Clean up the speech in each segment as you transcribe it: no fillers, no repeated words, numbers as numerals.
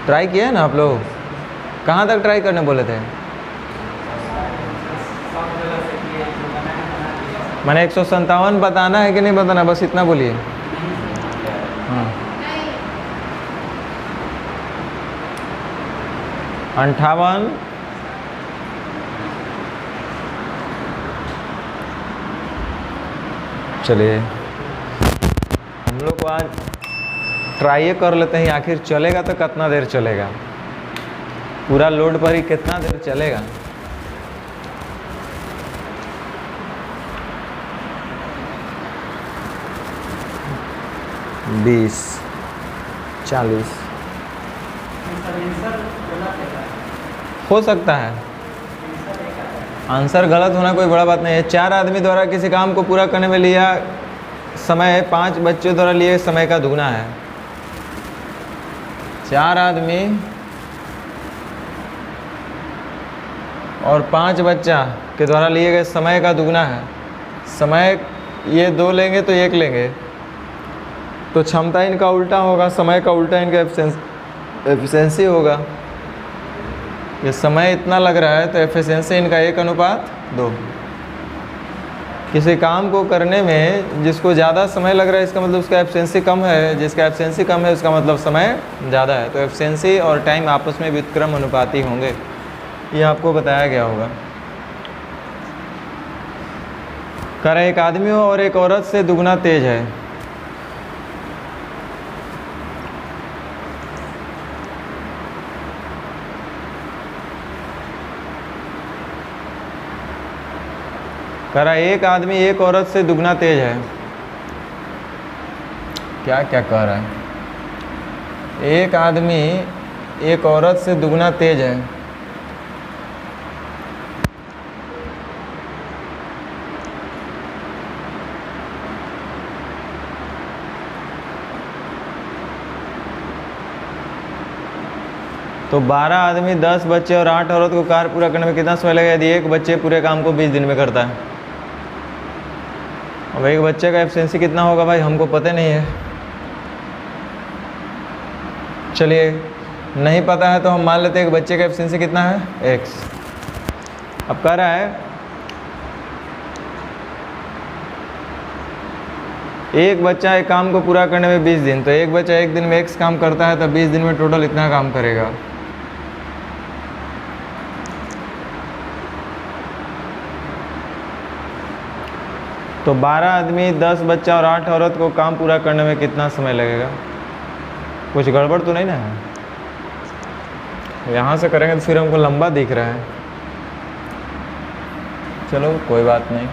Try किया है ना आप लोग? कहाँ तक ट्राई करने बोले थे? मैंने 157 बताना है कि नहीं बताना, बस इतना बोलिए। हाँ 58 चलिए हम लोग को आज ट्राई कर लेते हैं, आखिर चलेगा तो कितना देर चलेगा, पूरा लोड पर ही कितना देर चलेगा। बीस 40 हो सकता है। आंसर गलत होना कोई बड़ा बात नहीं है। 4 आदमी द्वारा किसी काम को पूरा करने में लिया समय 5 बच्चों द्वारा लिए समय का दुगना है। 4 आदमी और 5 बच्चा के द्वारा लिए गए समय का दुगना है। समय ये 2 लेंगे तो 1 लेंगे, तो क्षमता इनका उल्टा होगा, समय का उल्टा इनका एफिशिएंसी होगा। ये समय इतना लग रहा है तो एफिशिएंसी इनका 1:2। किसी काम को करने में जिसको ज़्यादा समय लग रहा है इसका मतलब उसका एफिशिएंसी कम है, जिसका एफिशिएंसी कम है उसका मतलब समय ज़्यादा है। तो एफिशिएंसी और टाइम आपस में व्युत्क्रम अनुपाती होंगे, ये आपको बताया गया होगा। कह रहा एक आदमी और एक औरत से दुगना तेज है। कह रहा एक आदमी एक औरत से दुगना तेज है। क्या क्या कह रहा है? एक आदमी एक औरत से दुगना तेज है। तो 12 आदमी 10 बच्चे और 8 औरत को कार्य पूरा करने में कितना समय लगेगा यदि एक बच्चे पूरे काम को 20 दिन में करता है? अब एक बच्चे का एफिशिएंसी कितना होगा भाई, हमको पता नहीं है। चलिए नहीं पता है तो हम मान लेते हैं एक बच्चे का एफिशिएंसी कितना है, x। अब कह रहा है एक बच्चा एक काम को पूरा करने में 20 दिन, तो एक बच्चा एक दिन में x काम करता है तो 20 दिन में टोटल इतना काम करेगा। तो 12 आदमी 10 बच्चा और 8 औरत को काम पूरा करने में कितना समय लगेगा? कुछ गड़बड़ तो नहीं ना है? यहाँ से करेंगे तो फिर हमको लंबा दिख रहा है। चलो कोई बात नहीं।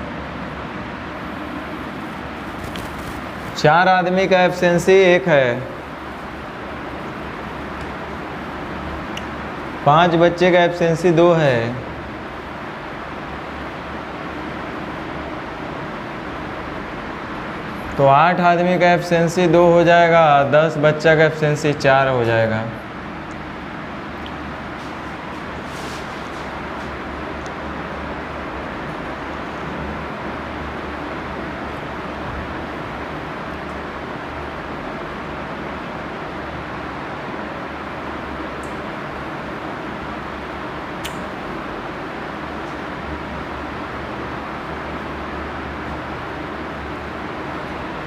4 आदमी का एफिशिएंसी 1 है, 5 बच्चे का एफिशिएंसी 2 है, तो 8 आदमी का एफिशिएंसी 2 हो जाएगा, 10 बच्चा का एफिशिएंसी 4 हो जाएगा।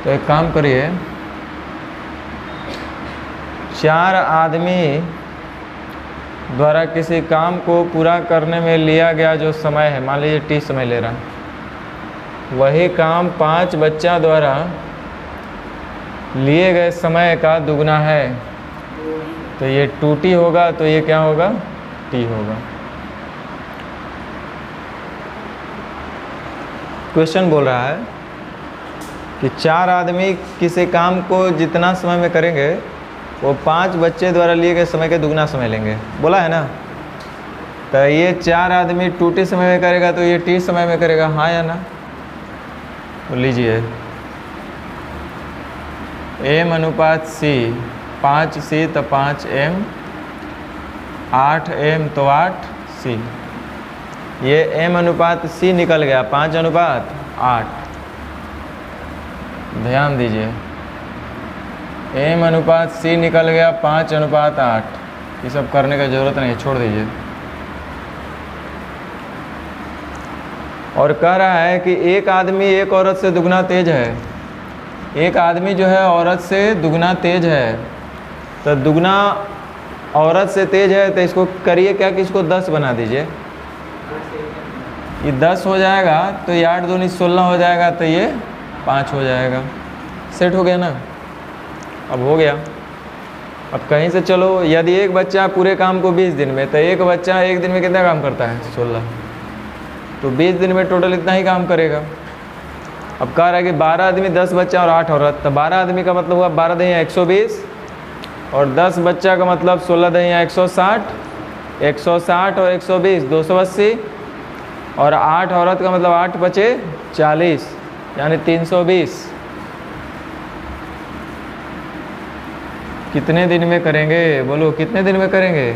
तो एक काम करिए, 4 आदमी द्वारा किसी काम को पूरा करने में लिया गया जो समय है, मान लीजिए t समय ले रहा, वही काम 5 बच्चा द्वारा लिए गए समय का दुगना है। तो ये 2t होगा, तो ये क्या होगा, t होगा। क्वेश्चन बोल रहा है कि 4 आदमी किसी काम को जितना समय में करेंगे वो 5 बच्चे द्वारा लिए गए समय के दुगना समय लेंगे, बोला है ना। तो ये 4 आदमी 2t समय में करेगा तो ये t समय में करेगा, हाँ या ना? तो लीजिए m/c, 5c तो 5m, 8m तो 8c। ये m/c निकल गया 5/8। ध्यान दीजिए m/c निकल गया 5/8। ये सब करने का ज़रूरत नहीं, छोड़ दीजिए। और कह रहा है कि एक आदमी एक औरत से दुगना तेज है, एक आदमी जो है औरत से दुगना तेज है, तो दुगना औरत से तेज है तो इसको करिए क्या कि इसको 10 बना दीजिए। ये 10 हो जाएगा तो ये 8 दूनी 16 हो जाएगा, तो ये 5 हो जाएगा। सेट हो गया ना? अब हो गया। अब कहीं से चलो, यदि एक बच्चा पूरे काम को 20 दिन में, तो एक बच्चा एक दिन में कितना काम करता है? 16। तो 20 दिन में टोटल इतना ही काम करेगा। अब कह रहा है कि 12 आदमी 10 बच्चा और 8 औरत, तो 12 आदमी का मतलब हुआ 12 दहिया 120 और 10 बच्चा का मतलब 16 दहिया 160, 160 और 120 280 और 8 औरत का मतलब 8 बचे 40 यानी 320। कितने दिन में करेंगे? बोलो कितने दिन में करेंगे?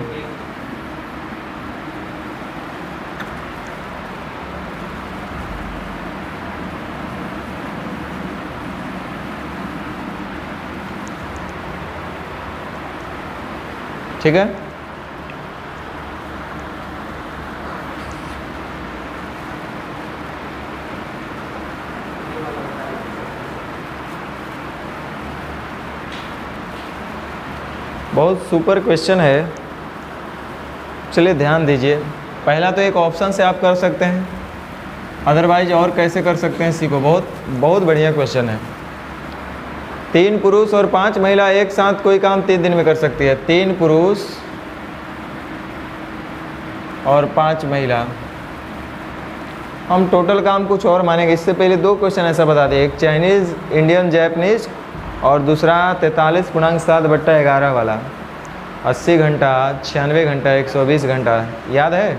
ठीक है। बहुत सुपर क्वेश्चन है, चलिए ध्यान दीजिए। पहला तो एक ऑप्शन से आप कर सकते हैं, अदरवाइज और कैसे कर सकते हैं सीखो। बहुत बहुत बढ़िया क्वेश्चन है। 3 पुरुष और 5 महिला एक साथ कोई काम 3 दिन में कर सकती है। 3 पुरुष और 5 महिला, हम टोटल काम कुछ और मानेंगे। इससे पहले 2 क्वेश्चन ऐसा बता दें, एक चाइनीज़, इंडियन, जापानीज़ और दूसरा 43.7/11 वाला। 80 घंटा, 96 घंटा, 120 घंटा, याद है?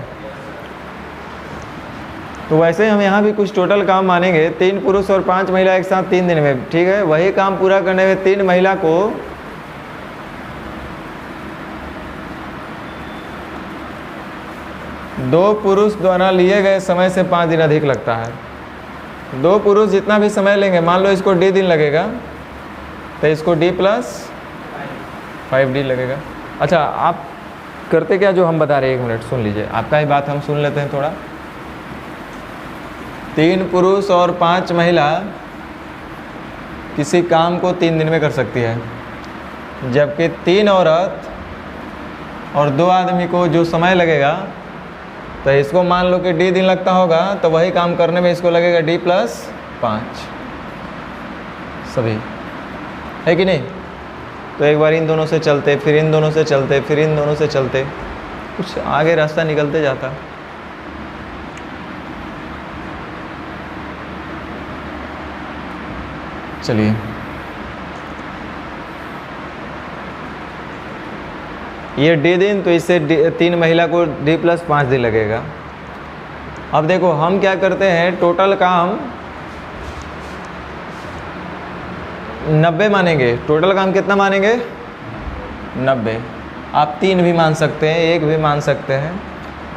तो वैसे हम यहाँ भी कुछ टोटल काम मानेंगे। 3 पुरुष और 5 महिला एक साथ 3 दिन में, ठीक है। वही काम पूरा करने में 3 महिला को 2 पुरुष द्वारा लिए गए समय से 5 दिन अधिक लगता है। 2 पुरुष जितना भी समय लेंगे, मान लो इसको D दिन लगेगा तो इसको D + 5D लगेगा। अच्छा, आप करते क्या जो हम बता रहे हैं, 1 मिनट सुन लीजिए, आपका ही बात हम सुन लेते हैं थोड़ा। 3 पुरुष और 5 महिला किसी काम को 3 दिन में कर सकती है, जबकि 3 औरत और 2 आदमी को जो समय लगेगा, तो इसको मान लो कि D दिन लगता होगा, तो वही काम करने में इसको लगेगा D + 5। सभी है कि नहीं? तो एक बार इन दोनों से चलते, फिर इन दोनों से चलते, फिर इन दोनों से चलते, कुछ आगे रास्ता निकलते जाता। चलिए, ये D दिन, तो इससे 3 महिला को D + 5 दिन लगेगा। अब देखो हम क्या करते हैं, टोटल काम 90 मानेंगे। टोटल काम कितना मानेंगे? 90। आप 3 भी मान सकते हैं, 1 भी मान सकते हैं,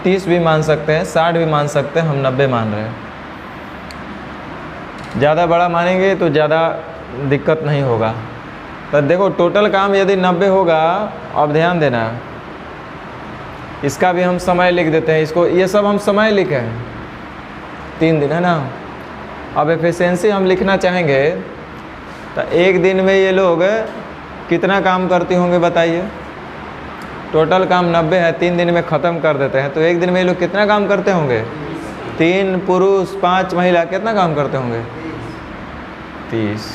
30 भी मान सकते हैं, 60 भी मान सकते हैं, हम 90 मान रहे हैं। ज़्यादा बड़ा मानेंगे तो ज़्यादा दिक्कत नहीं होगा। तो देखो टोटल काम यदि 90 होगा, अब ध्यान देना, इसका भी हम समय लिख देते हैं। इसको, ये सब हम समय लिखे हैं, 3 दिन है ना। अब एफिशिएंसी हम लिखना चाहेंगे, तो 1 दिन में ये लोग कितना काम करती होंगे बताइए। टोटल काम 90 है, 3 दिन में ख़त्म कर देते हैं, तो 1 दिन में ये लोग कितना काम करते होंगे? 3 पुरुष 5 महिला कितना काम करते होंगे? 30।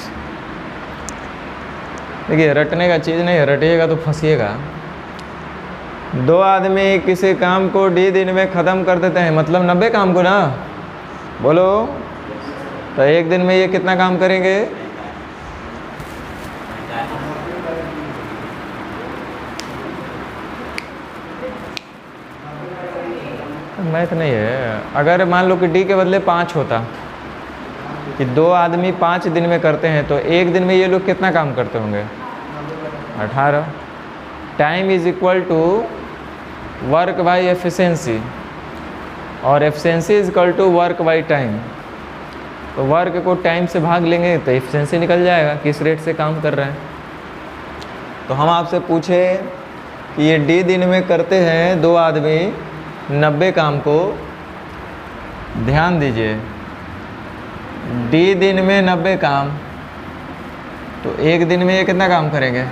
देखिए रटने का चीज़ नहीं है, रटिएगा तो फंसिएगा। 2 आदमी किसी काम को D दिन में ख़त्म कर देते हैं, मतलब 90 काम को ना, बोलो। तो 1 दिन में ये कितना काम करेंगे? मैथ नहीं है। अगर मान लो कि D के बदले 5 होता, कि 2 आदमी 5 दिन में करते हैं, तो 1 दिन में ये लोग कितना काम करते होंगे? 18। Time is equal to work by efficiency, और efficiency is equal to work by time. तो वर्क को टाइम से भाग लेंगे तो एफिशिएंसी निकल जाएगा, किस रेट से काम कर रहे हैं। तो हम आपसे पूछे ये डी दिन में करते हैं 2 आदमी 90 काम को। ध्यान दीजिए, डी दिन में 90 काम, तो एक दिन में ये कितना काम करेंगे?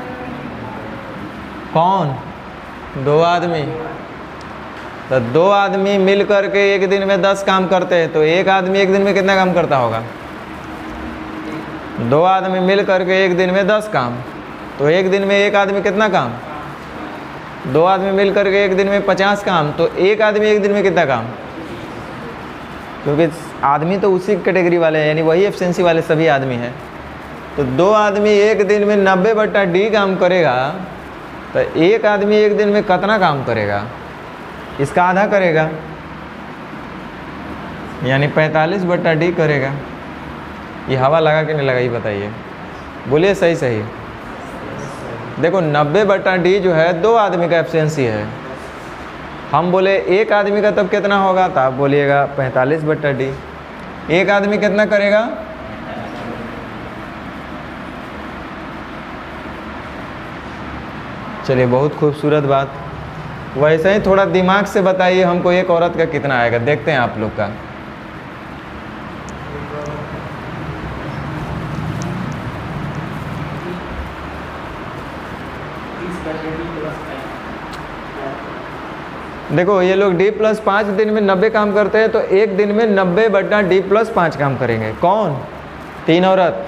कौन? 2 आदमी। तो 2 आदमी मिल करके एक दिन में 10 काम करते हैं, तो एक आदमी एक दिन में कितना काम करता होगा? 2 आदमी मिल करके एक दिन में 10 काम, तो एक दिन में एक आदमी कितना काम? 2 आदमी मिल करके एक दिन में 50 काम, तो एक आदमी एक दिन में कितना काम? क्योंकि आदमी तो उसी कैटेगरी वाले हैं, यानी वही एफिशिएंसी वाले सभी आदमी हैं। तो 2 आदमी एक दिन में 90/D काम करेगा, तो एक आदमी एक दिन में कितना काम करेगा? इसका आधा करेगा, यानी 45/D करेगा। ये हवा लगा कि नहीं लगा ये बताइए, बोलिए सही सही। देखो 90/D जो है 2 आदमी का एफिशिएंसी है। हम बोले एक आदमी का तब कितना होगा, तो आप बोलिएगा 45/D। एक आदमी कितना करेगा? चलिए, बहुत खूबसूरत बात। वैसे ही थोड़ा दिमाग से बताइए हमको, एक औरत का कितना आएगा, देखते हैं आप लोग का। देखो ये लोग D+5 दिन में 90 काम करते हैं, तो एक दिन में 90/D+5 काम करेंगे। कौन? 3 औरत।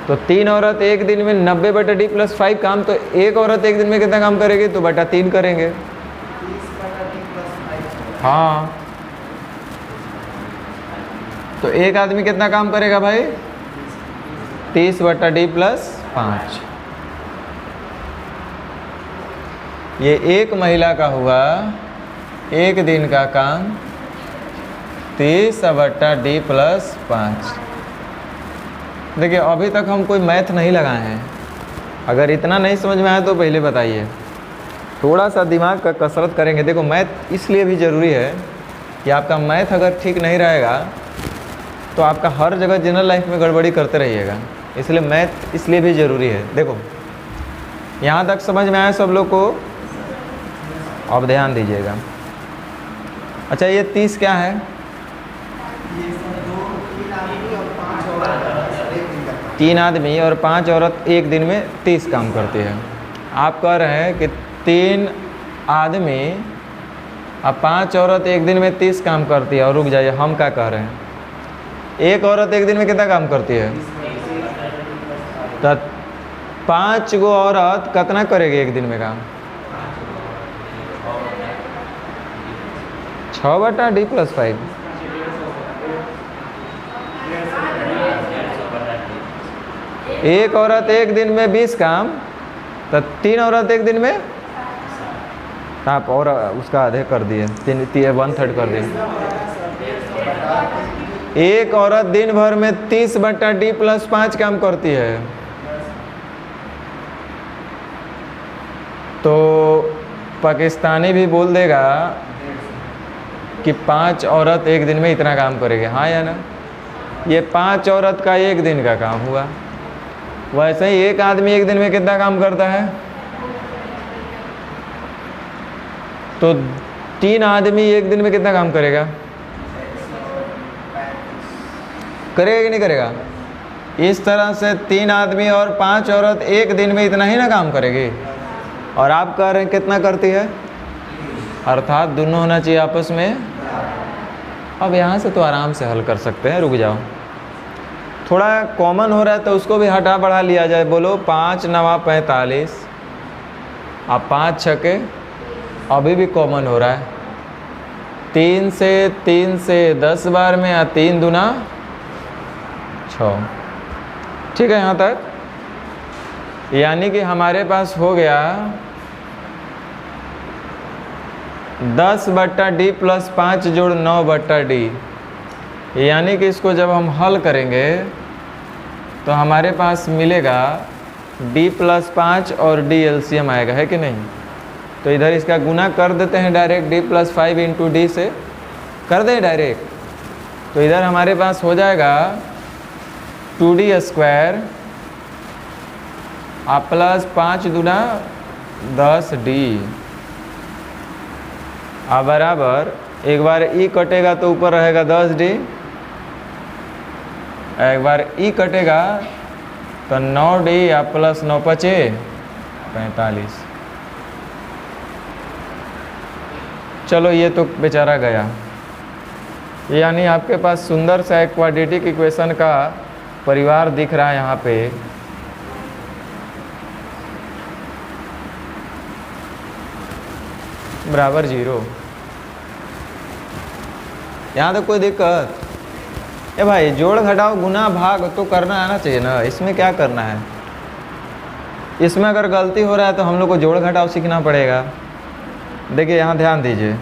तो 3 औरत एक दिन में 90/D+5 काम, तो एक औरत एक दिन में कितना काम करेगी? तो बटा 3 करेंगे। हाँ, तो एक आदमी कितना काम करेगा भाई? 30/D+5। ये एक महिला का हुआ एक दिन का काम 30/D+5। देखिए अभी तक हम कोई मैथ नहीं लगाए हैं, अगर इतना नहीं समझ में आया तो पहले बताइए। थोड़ा सा दिमाग का कसरत करेंगे। देखो मैथ इसलिए भी ज़रूरी है कि आपका मैथ अगर ठीक नहीं रहेगा तो आपका हर जगह जनरल लाइफ में गड़बड़ी करते रहिएगा, इसलिए मैथ इसलिए भी ज़रूरी है। देखो यहाँ तक समझ में आया सब लोग को? अब ध्यान दीजिएगा। अच्छा ये 30 क्या है? 3 आदमी और 5 औरत एक दिन में 30 काम करती है। आप कह रहे हैं कि 3 आदमी और 5 औरत एक दिन में 30 काम करती है। और रुक जाइए, हम क्या कह रहे हैं? एक औरत एक दिन में कितना काम करती है? तो 5 गो औरत कितना करेगी एक दिन में काम? 6/D+5। एक औरत एक दिन में 20 काम, तो 3 औरत एक दिन में, आप और उसका आधे कर दिए, 1/3 कर दिए। एक औरत दिन भर में 30/D+5 काम करती है, तो पाकिस्तानी भी बोल देगा कि 5 औरत एक दिन में इतना काम करेगी, हाँ या ना? ये 5 औरत का एक दिन का काम हुआ। वैसे ही एक आदमी एक दिन में कितना काम करता है? तो 3 आदमी एक दिन में कितना काम करेगा? करेगा कि नहीं करेगा? इस तरह से 3 आदमी और 5 औरत एक दिन में इतना ही ना काम करेगी। और आप कह रहे हैं कितना करती है? अर्थात दोनों होना चाहिए आपस में। अब यहाँ से तो आराम से हल कर सकते हैं। रुक जाओ, थोड़ा कॉमन हो रहा है तो उसको भी हटा बढ़ा लिया जाए। बोलो 5 9 45, अब 5 छके अभी भी कॉमन हो रहा है। 3 से 10 बार में, या 3 दूना 6। ठीक है यहाँ तक? यानी कि हमारे पास हो गया 10/D+5 जोड़ 9/D। यानी कि इसको जब हम हल करेंगे तो हमारे पास मिलेगा D+5 और D एलसीएम आएगा, है कि नहीं? तो इधर इसका गुना कर देते हैं डायरेक्ट, D+5 × D से कर दें डायरेक्ट। तो इधर हमारे पास हो जाएगा 2D² आप प्लस 5 दूना 10D अब बराबर, एक बार ई कटेगा तो ऊपर रहेगा 10D, एक बार ई कटेगा तो 9D आप प्लस 9 पचे 45। चलो ये तो बेचारा गया। यानी आपके पास सुंदर सा एक क्वाड्रेटिक इक्वेशन का परिवार दिख रहा है यहाँ पे। बराबर 0। यहाँ तो कोई दिक्कत? ए भाई, जोड़ घटाव गुना भाग तो करना आना चाहिए ना, इसमें क्या करना है? इसमें अगर गलती हो रहा है तो हम लोग को जोड़ घटाव सीखना पड़ेगा। देखिए यहाँ ध्यान दीजिए,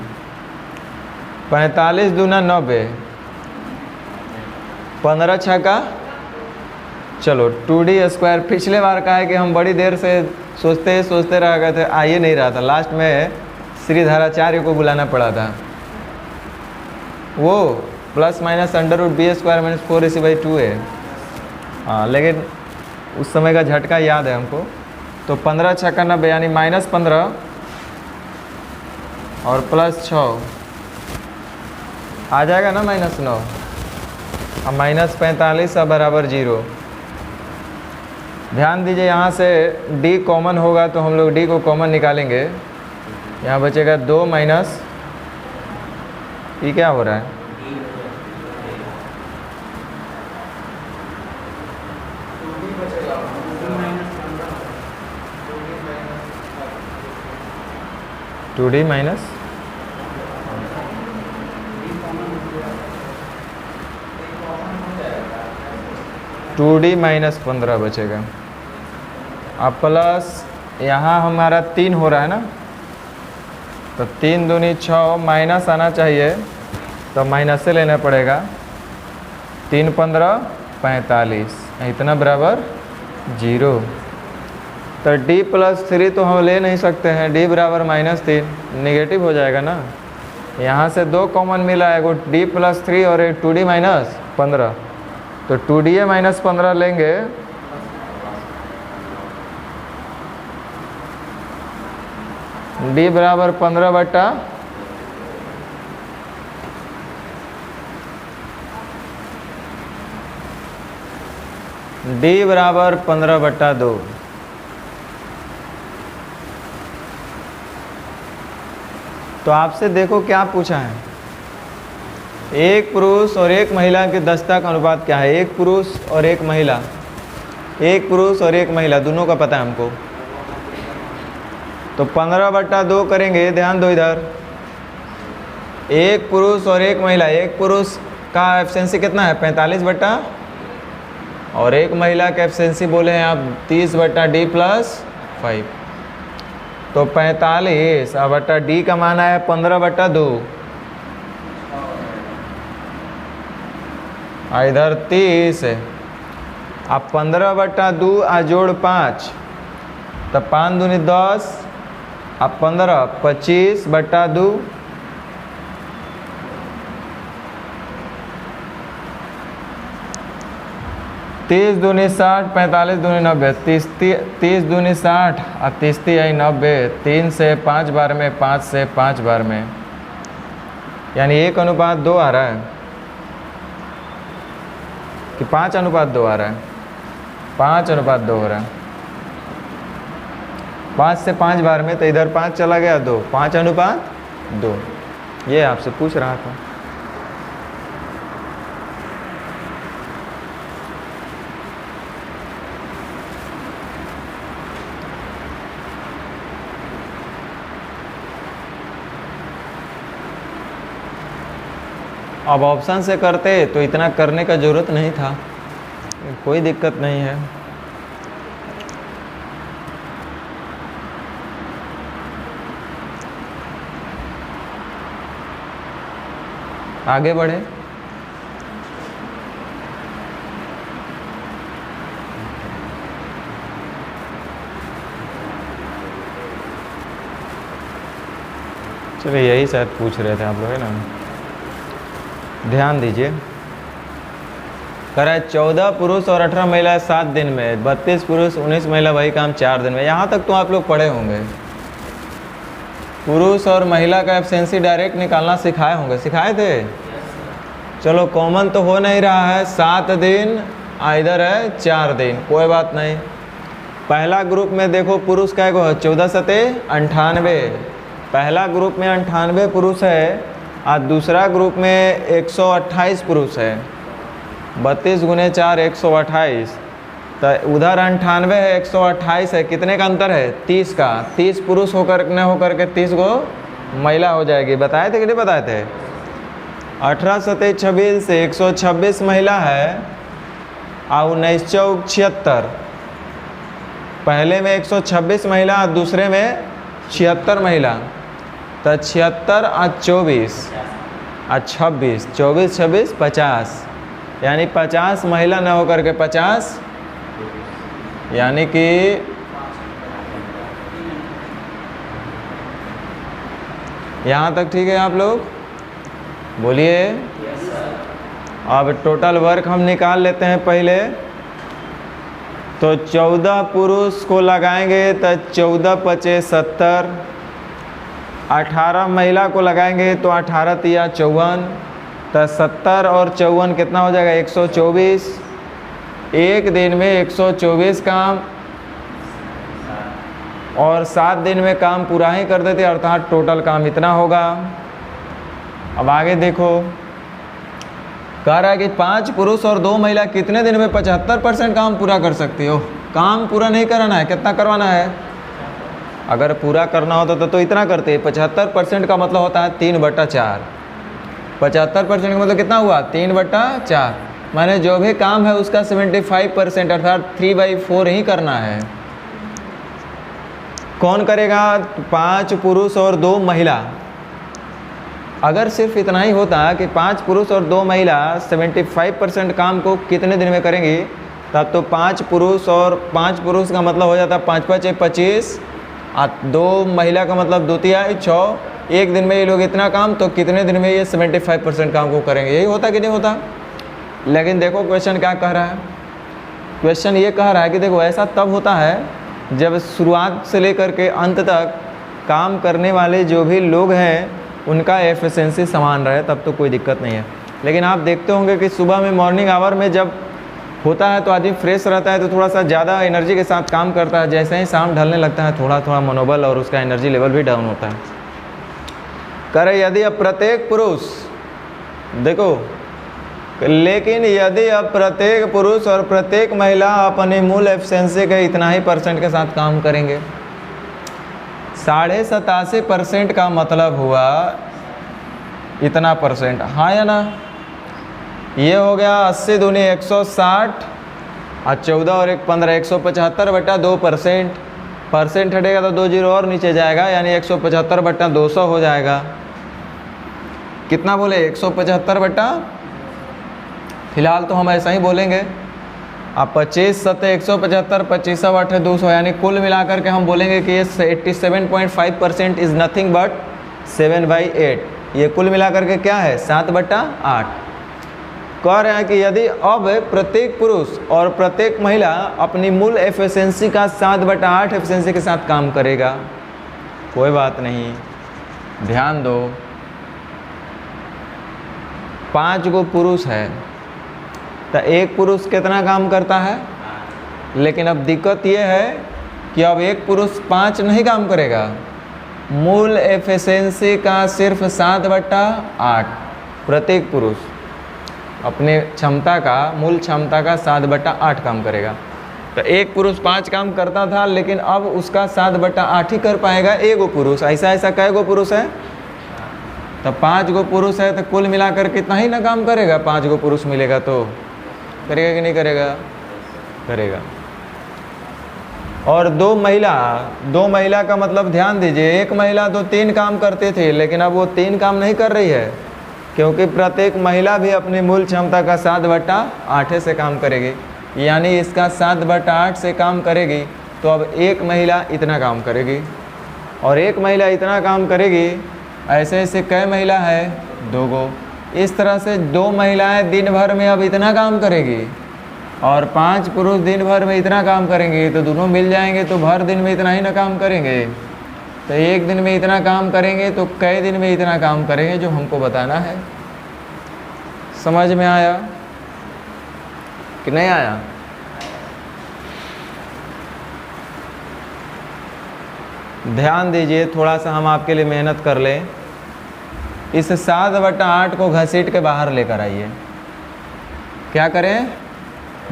45 दूना 90, 15 छक्का, चलो 2D स्क्वायर। पिछले बार का है कि हम बड़ी देर से सोचते रह गए थे, आ ही नहीं रहा था। लास्ट में श्रीधराचार्य को बुलाना पड़ा था। वो प्लस माइनस √b² - 4ac/2 है। हाँ, लेकिन उस समय का झटका याद है हमको। तो 15 छक्का 90 यानी -15 और +6 आ जाएगा ना, -9। अब -45 अब बराबर 0। ध्यान दीजिए, यहाँ से d कॉमन होगा तो हम लोग d को कॉमन निकालेंगे। यहाँ बचेगा 2 माइनस, ये क्या हो रहा है? To D minus 2D minus 15 बचेगा। अब प्लस यहाँ हमारा 3 हो रहा है ना, तो 3 दूनी 6, माइनस आना चाहिए तो माइनस से लेना पड़ेगा। 3 15 45, इतना बराबर 0। तो D+3 तो हम ले नहीं सकते हैं, D बराबर -3, नेगेटिव हो जाएगा ना। यहाँ से 2 कॉमन मिला है, एगो D+3 और एक 2D माइनस 15, तो 2DA माइनस 15 लेंगे। D बराबर 15 बटा D बराबर 15/2। तो आपसे देखो क्या पूछा है, एक पुरुष और एक महिला के दस्ता का अनुपात क्या है? एक पुरुष और एक महिला, एक पुरुष और एक महिला दोनों का पता है हमको। तो 15/2 करेंगे। ध्यान दो इधर, एक पुरुष और एक महिला, एक पुरुष का एफिशिएंसी कितना है? 45 बटा, और एक महिला का एफिशिएंसी बोले हैं आप 30/D+5। तो 45 बटा D का मान आया 15/2, इधर 30। अब 15/2 जोड़ 5, तब 5 दूनी 10, अब 15 25/2, 30 दूनी 60, 45 दूनी 90, 30 दूनी 60 और 30 आई 90। 3 से 5 बार में, 5 से 5 बार में, यानी 1:2 आ रहा है कि 5:2 आ रहा है? 5:2 हो रहा है। 5 से 5 बार में, तो इधर 5 चला गया 2, 5:2। ये आपसे पूछ रहा था। अब ऑप्शन से करते तो इतना करने का ज़रूरत नहीं था, कोई दिक्कत नहीं है। आगे बढ़े। चलिए, यही शायद पूछ रहे थे आप लोग, है ना? ध्यान दीजिए, कह रहा है 14 पुरुष और 18 महिला 7 दिन में, 32 पुरुष 19 महिला वही काम 4 दिन में। यहाँ तक तो आप लोग पढ़े होंगे। पुरुष और महिला का एफिशिएंसी डायरेक्ट निकालना सिखाए होंगे, सिखाए थे? चलो कॉमन तो हो नहीं रहा है, 7 दिन इधर है 4 दिन, कोई बात नहीं। पहला ग्रुप में देखो पुरुष का है 14 सते 98, पहला ग्रुप में 98 पुरुष है और दूसरा ग्रुप में 128 पुरुष है। 32 गुने 4 128, तो उधर 98 है 128 है, कितने का अंतर है? 30 का। 30 पुरुष होकर न होकर के 30 को महिला हो जाएगी। बताए थे कि नहीं बताए थे? 18 सते 26 से 126 महिला है और 19 चौक 76, पहले में 126 महिला और दूसरे में 76 महिला, तो 76 और 24 और 26, 24 26 50, यानी 50 महिला न होकर के 50, यानी कि यहाँ तक ठीक है आप लोग? बोलिए। अब टोटल वर्क हम निकाल लेते हैं पहले। तो 14 पुरुष को लगाएंगे तो 14 पचे 70, 18 महिला को लगाएंगे तो 18 तिया 54, तो 70 और 54 कितना हो जाएगा? 124। एक दिन में 124 काम और 7 दिन में काम पूरा ही कर देते, अर्थात टोटल काम इतना होगा। अब आगे देखो, कह रहा है कि 5 पुरुष और 2 महिला कितने दिन में 75% काम पूरा कर सकती हो? काम पूरा नहीं कराना है, कितना करवाना है? अगर पूरा करना होता तो इतना करते। 75% का मतलब होता है 3/4। 75% का मतलब कितना हुआ? 3/4, माने जो भी काम है उसका 75% अर्थात 3/4 ही करना है। कौन करेगा? 5 पुरुष और 2 महिला। अगर सिर्फ इतना ही होता कि 5 पुरुष और 2 महिला 75% काम को कितने दिन में करेंगी, तब तो 5 पुरुष और 5 पुरुष का मतलब हो जाता 5 5 25 और 2 महिला का मतलब 2 तिहाई 6, एक दिन में ये लोग इतना काम, तो कितने दिन में ये 75% काम को करेंगे? यही होता कि नहीं होता? लेकिन देखो क्वेश्चन क्या कह रहा है। क्वेश्चन ये कह रहा है कि देखो ऐसा तब होता है जब शुरुआत से लेकर के अंत तक काम करने वाले जो भी लोग हैं उनका एफिशिएंसी समान रहे, तब तो कोई दिक्कत नहीं है। लेकिन आप देखते होंगे कि सुबह में मॉर्निंग आवर में जब होता है तो आदमी फ्रेश रहता है, तो थोड़ा सा ज़्यादा एनर्जी के साथ काम करता है। जैसे ही शाम ढलने लगता है थोड़ा थोड़ा मनोबल और उसका एनर्जी लेवल भी डाउन होता है। करे यदि अब प्रत्येक पुरुष देखो, लेकिन यदि अब प्रत्येक पुरुष और प्रत्येक महिला अपने मूल एफिशिएंसी के इतना ही % के साथ काम करेंगे, 87.5% का मतलब हुआ इतना %, हाँ या ना? ये हो गया 80 दूनी 160 और 14 और 1 15, 175/2%। % हटेगा तो 2 जीरो और नीचे जाएगा, यानी 175/200 हो जाएगा। कितना बोले? 175 फिलहाल तो हम ऐसा ही बोलेंगे। अब 25 सत्ते 175, 25 8 200, यानी कुल मिलाकर के हम बोलेंगे कि ये 87.5% इज़ नथिंग बट 7/8। ये कुल मिलाकर के क्या है? 7/8। कह रहे हैं कि यदि अब प्रत्येक पुरुष और प्रत्येक महिला अपनी मूल एफिशिएंसी का 7/8 एफिशिएंसी के साथ काम करेगा, कोई बात नहीं। ध्यान दो, 5 गो पुरुष है तो एक पुरुष कितना काम करता है? लेकिन अब दिक्कत ये है कि अब एक पुरुष 5 नहीं काम करेगा, मूल एफिशिएंसी का सिर्फ 7/8 प्रत्येक पुरुष अपने क्षमता का, मूल क्षमता का 7/8 काम करेगा। तो एक पुरुष 5 काम करता था, लेकिन अब उसका 7/8 ही कर पाएगा एगो पुरुष। ऐसा कै गो पुरुष है? तो 5 गो पुरुष है, तो कुल मिलाकर कितना ही ना काम करेगा? 5 गो पुरुष मिलेगा तो करेगा कि नहीं करेगा? करेगा। और 2 महिला का मतलब ध्यान दीजिए, एक महिला तो 3 काम करते थे, लेकिन अब वो 3 काम नहीं कर रही है, क्योंकि प्रत्येक महिला भी अपनी मूल क्षमता का 7/8 से काम करेगी। यानी इसका 7/8 से काम करेगी, तो अब एक महिला इतना काम करेगी और एक महिला इतना काम करेगी। ऐसे ऐसे कै महिला है? 2 गो। इस तरह से 2 महिलाएं दिन भर में अब इतना काम करेगी और 5 पुरुष दिन भर में इतना काम करेंगे, तो दोनों मिल जाएंगे तो भर दिन में इतना ही ना काम करेंगे। तो एक दिन में इतना काम करेंगे तो कई दिन में इतना काम करेंगे जो हमको बताना है। समझ में आया कि नहीं आया? ध्यान दीजिए, थोड़ा सा हम आपके लिए मेहनत कर लें। इस 7/8 को घसीट के बाहर लेकर आइए। क्या करें?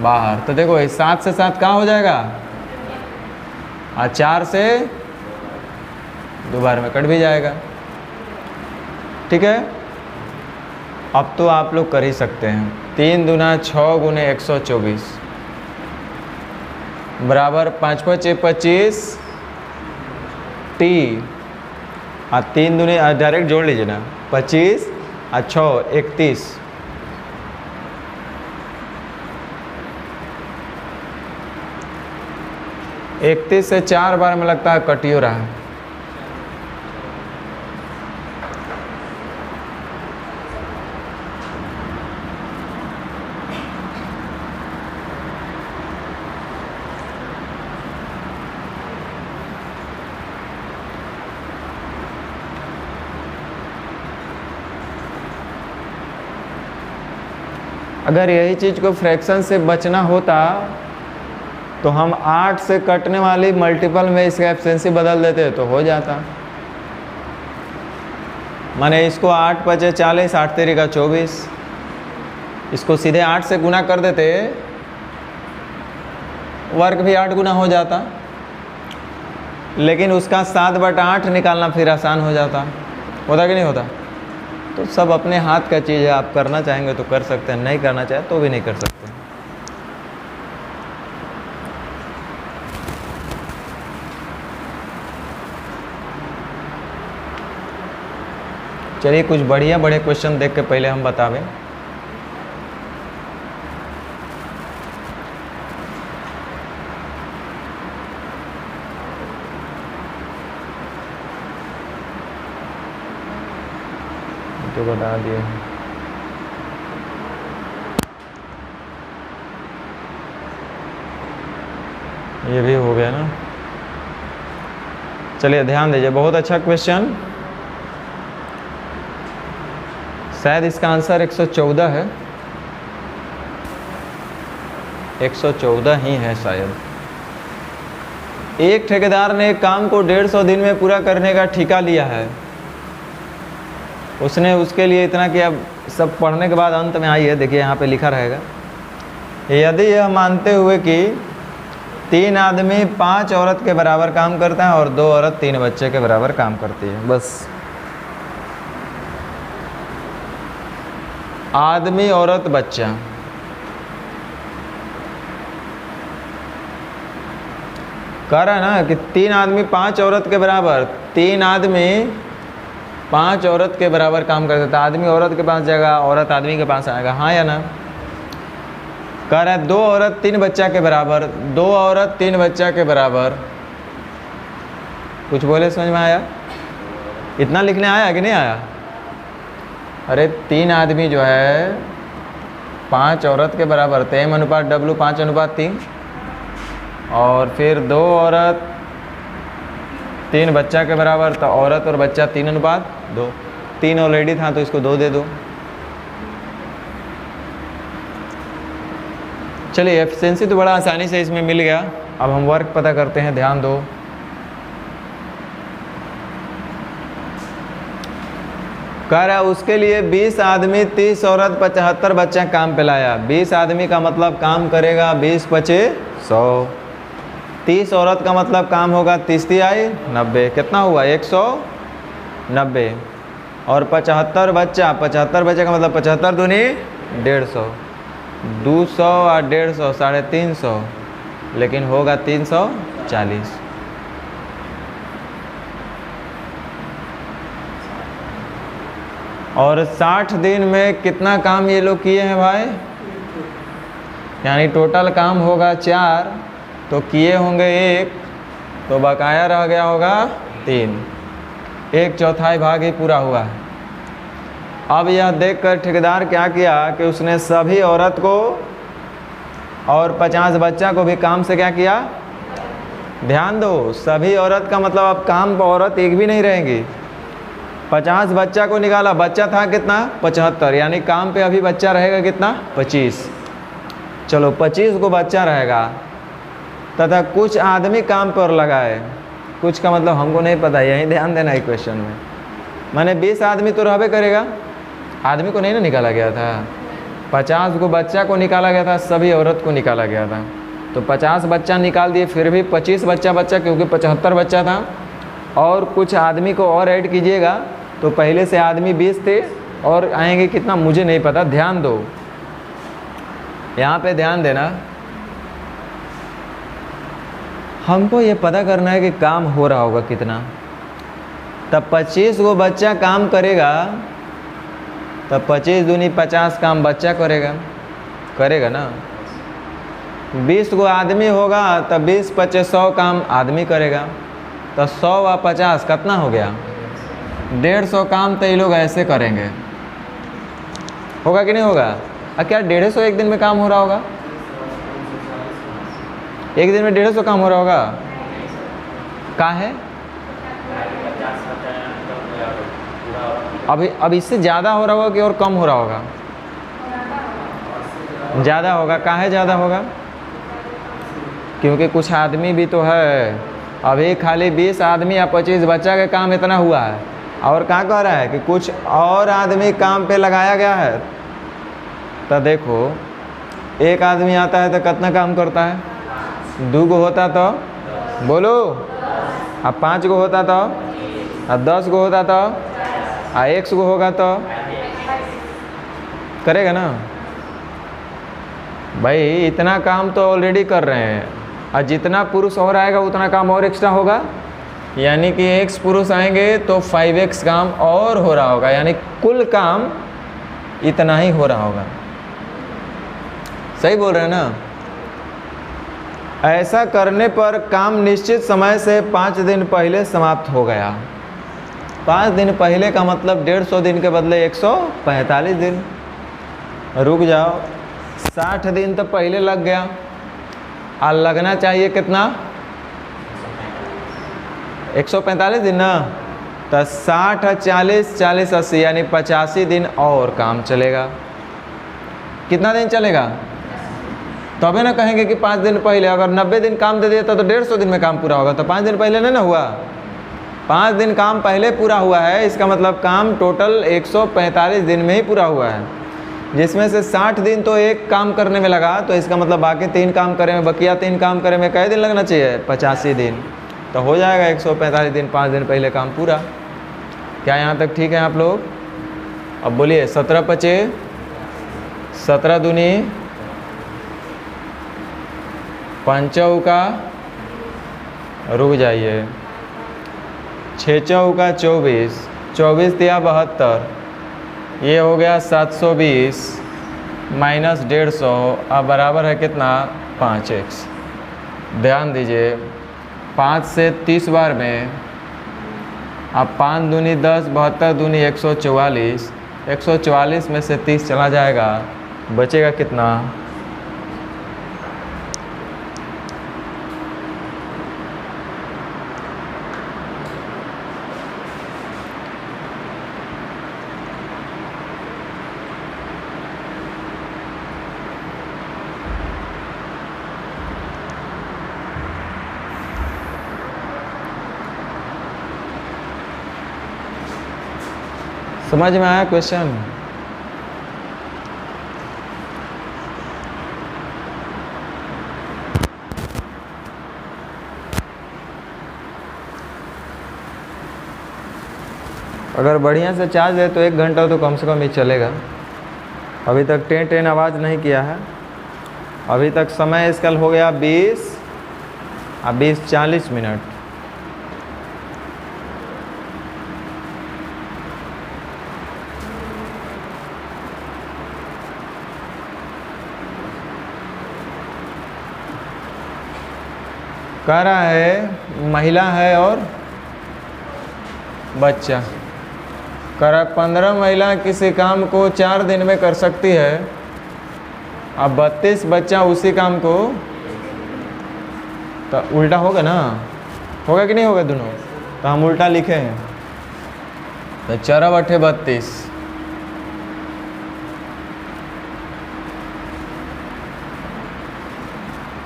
बाहर। तो देखो 7 से 7 कहाँ हो जाएगा? और 4 से 2 बार में कट भी जाएगा। ठीक है, अब तो आप लोग कर ही सकते हैं। 3 दूना 6 गुने 124 बराबर 5 5 25 टी। 3 दूने डायरेक्ट जोड़ लीजिए ना, 25 और 6 31। इकतीस से 4 बार में लगता है कटियो रहा है। अगर यही चीज़ को फ्रैक्शन से बचना होता तो हम 8 से कटने वाली मल्टीपल में इसका एफिशिएंसी बदल देते तो हो जाता। माने इसको 8 5 40, 8 3 का 24, इसको सीधे 8 से गुना कर देते, वर्क भी 8 गुना हो जाता। लेकिन उसका 7/8 निकालना फिर आसान हो जाता। होता कि नहीं होता? तो सब अपने हाथ का चीज़ है। आप करना चाहेंगे तो कर सकते हैं, नहीं करना चाहे तो भी नहीं कर सकते। चलिए कुछ बढ़िया बड़े क्वेश्चन देख के पहले हम बतावें। तो बता दिए। ये भी हो गया ना। चलिए ध्यान दीजिए, बहुत अच्छा क्वेश्चन। शायद इसका आंसर 114 है। 114 ही है शायद। एक ठेकेदार ने काम को 150 दिन में पूरा करने का ठेका लिया है। उसने उसके लिए इतना किया। सब पढ़ने के बाद अंत में आइए, देखिए यहाँ पे लिखा रहेगा, यदि यह मानते हुए कि 3 आदमी 5 औरत के बराबर काम करता है और 2 औरत 3 बच्चे के बराबर काम करती है। बस आदमी औरत बच्चा, कह रहा है ना कि 3 आदमी 5 औरत के बराबर, 3 आदमी 5 औरत के बराबर काम कर देता। आदमी औरत के पास जाएगा, औरत आदमी के पास आएगा, हाँ या ना? कह रहा है 2 औरत 3 बच्चा के बराबर, 2 औरत 3 बच्चा के बराबर। कुछ बोले, समझ में आया? इतना लिखने आया कि नहीं आया? अरे 3 आदमी जो है 5 औरत के बराबर, M/W 5/3, और फिर 2 औरत 3 बच्चा के बराबर, तो औरत और बच्चा 3/2। 3 ऑलरेडी था तो इसको 2 दे दो। चलिए एफिशिएंसी तो बड़ा आसानी से इसमें मिल गया। अब हम वर्क पता करते हैं, ध्यान दो। कह रहा है उसके लिए 20 आदमी 30 औरत 75 बच्चा काम पे लाया। 20 आदमी का मतलब काम करेगा 20 × 100। 30 औरत का मतलब काम होगा 30 × 90, कितना हुआ? 190। और 75 बच्चा, 75 बच्चे का मतलब 75 दूनी 150, 200 और 150 350, लेकिन होगा 340। और 60 दिन में कितना काम ये लोग किए हैं भाई? यानी टोटल काम होगा 4, तो किए होंगे 1, तो बकाया रह गया होगा 3। 1/4 भाग ही पूरा हुआ है। अब यह देखकर ठेकेदार क्या किया कि उसने सभी औरत को और 50 बच्चा को भी काम से क्या किया? ध्यान दो, सभी औरत का मतलब अब काम पर औरत एक भी नहीं रहेंगी। 50 बच्चा को निकाला, बच्चा था कितना 75, यानी काम पे अभी बच्चा रहेगा कितना 25। चलो 25 को बच्चा रहेगा, तथा कुछ आदमी काम पर लगाए। कुछ का मतलब हमको नहीं पता, यही ध्यान देना है क्वेश्चन में। माने 20 आदमी तो रहबे करेगा, आदमी को नहीं ना निकाला गया था। 50 को बच्चा को निकाला गया था, सभी औरत को निकाला गया था। तो 50 बच्चा निकाल दिए, फिर भी 25 बच्चा क्योंकि 75 बच्चा था। और कुछ आदमी को और ऐड कीजिएगा, तो पहले से आदमी 20 थे और आएंगे कितना मुझे नहीं पता। ध्यान दो, यहाँ पे ध्यान देना, हमको ये पता करना है कि काम हो रहा होगा कितना। तब 25 को बच्चा काम करेगा, तब 25 दूनी 50 काम बच्चा करेगा ना। 20 को आदमी होगा, तब 20 25 100 काम आदमी करेगा। तो 100 व 50 कितना हो गया 150 काम। तो ये लोग ऐसे करेंगे, होगा कि नहीं होगा? क्या 150 एक दिन में काम हो रहा होगा? एक दिन में 150 काम हो रहा होगा? कहाँ है अब इससे ज़्यादा हो रहा होगा कि और कम हो रहा होगा? ज़्यादा होगा। कहाँ है ज़्यादा होगा? क्योंकि कुछ आदमी भी तो है। अभी खाली 20 आदमी या 25 बच्चा का काम इतना हुआ है, और क्या कह रहा है कि कुछ और आदमी काम पे लगाया गया है। तो देखो, एक आदमी आता है तो कितना काम करता है? 2 को होता तो बोलो, अब 5 को होता तो, अब 10 को होता तो, 100 को होगा तो करेगा ना भाई। इतना काम तो ऑलरेडी कर रहे हैं, और जितना पुरुष और आएगा उतना काम और एक्स्ट्रा होगा। यानी कि x पुरुष आएंगे तो 5x काम और हो रहा होगा, यानी कुल काम इतना ही हो रहा होगा। सही बोल रहे हैं ना? ऐसा करने पर काम निश्चित समय से 5 दिन पहले समाप्त हो गया। 5 दिन पहले का मतलब 150 दिन के बदले 145 दिन। रुक जाओ, 60 दिन तो पहले लग गया, और लगना चाहिए कितना 145 दिन ना। तो 60 40 40 80 यानी 85 दिन और काम चलेगा। कितना दिन चलेगा? तबे ना कहेंगे कि 5 दिन पहले। अगर 90 दिन काम दे देता तो 150 दिन में काम पूरा होगा, तो 5 दिन पहले नहीं ना हुआ। 5 दिन काम पहले पूरा हुआ है, इसका मतलब काम टोटल 145 दिन में ही पूरा हुआ है, जिसमें से 60 दिन तो एक काम करने में लगा। तो इसका मतलब बाकी 3 काम करे में, बकिया 3 काम करे में कै दिन लगना चाहिए? 85 दिन। तो हो जाएगा 145 दिन, 5 दिन पहले काम पूरा। क्या यहाँ तक ठीक है आप लोग? अब बोलिए 17 25 17 दूनी 5 चौका, रुक जाइए, 6 चौका 24, 24 दिया 72, ये हो गया 720 माइनस 150, अब बराबर है कितना 5x। ध्यान दीजिए, 5 से 30 बार में अब 5 दूनी 10, 72 दूनी 144, 144 में से 30 चला जाएगा, बचेगा कितना? समझ में आया क्वेश्चन? अगर बढ़िया से चार्ज है तो 1 घंटा तो कम से कम ही चलेगा। अभी तक टेन आवाज़ नहीं किया है। अभी तक समय इसका हो गया 20 और 40 मिनट। कह रहा है महिला है और बच्चा। कह रहा 15 महिला किसी काम को 4 दिन में कर सकती है, अब 32 बच्चा उसी काम को तो उल्टा होगा ना, होगा कि नहीं होगा दोनों? तो हम उल्टा लिखे हैं। तो 4 बटे 32,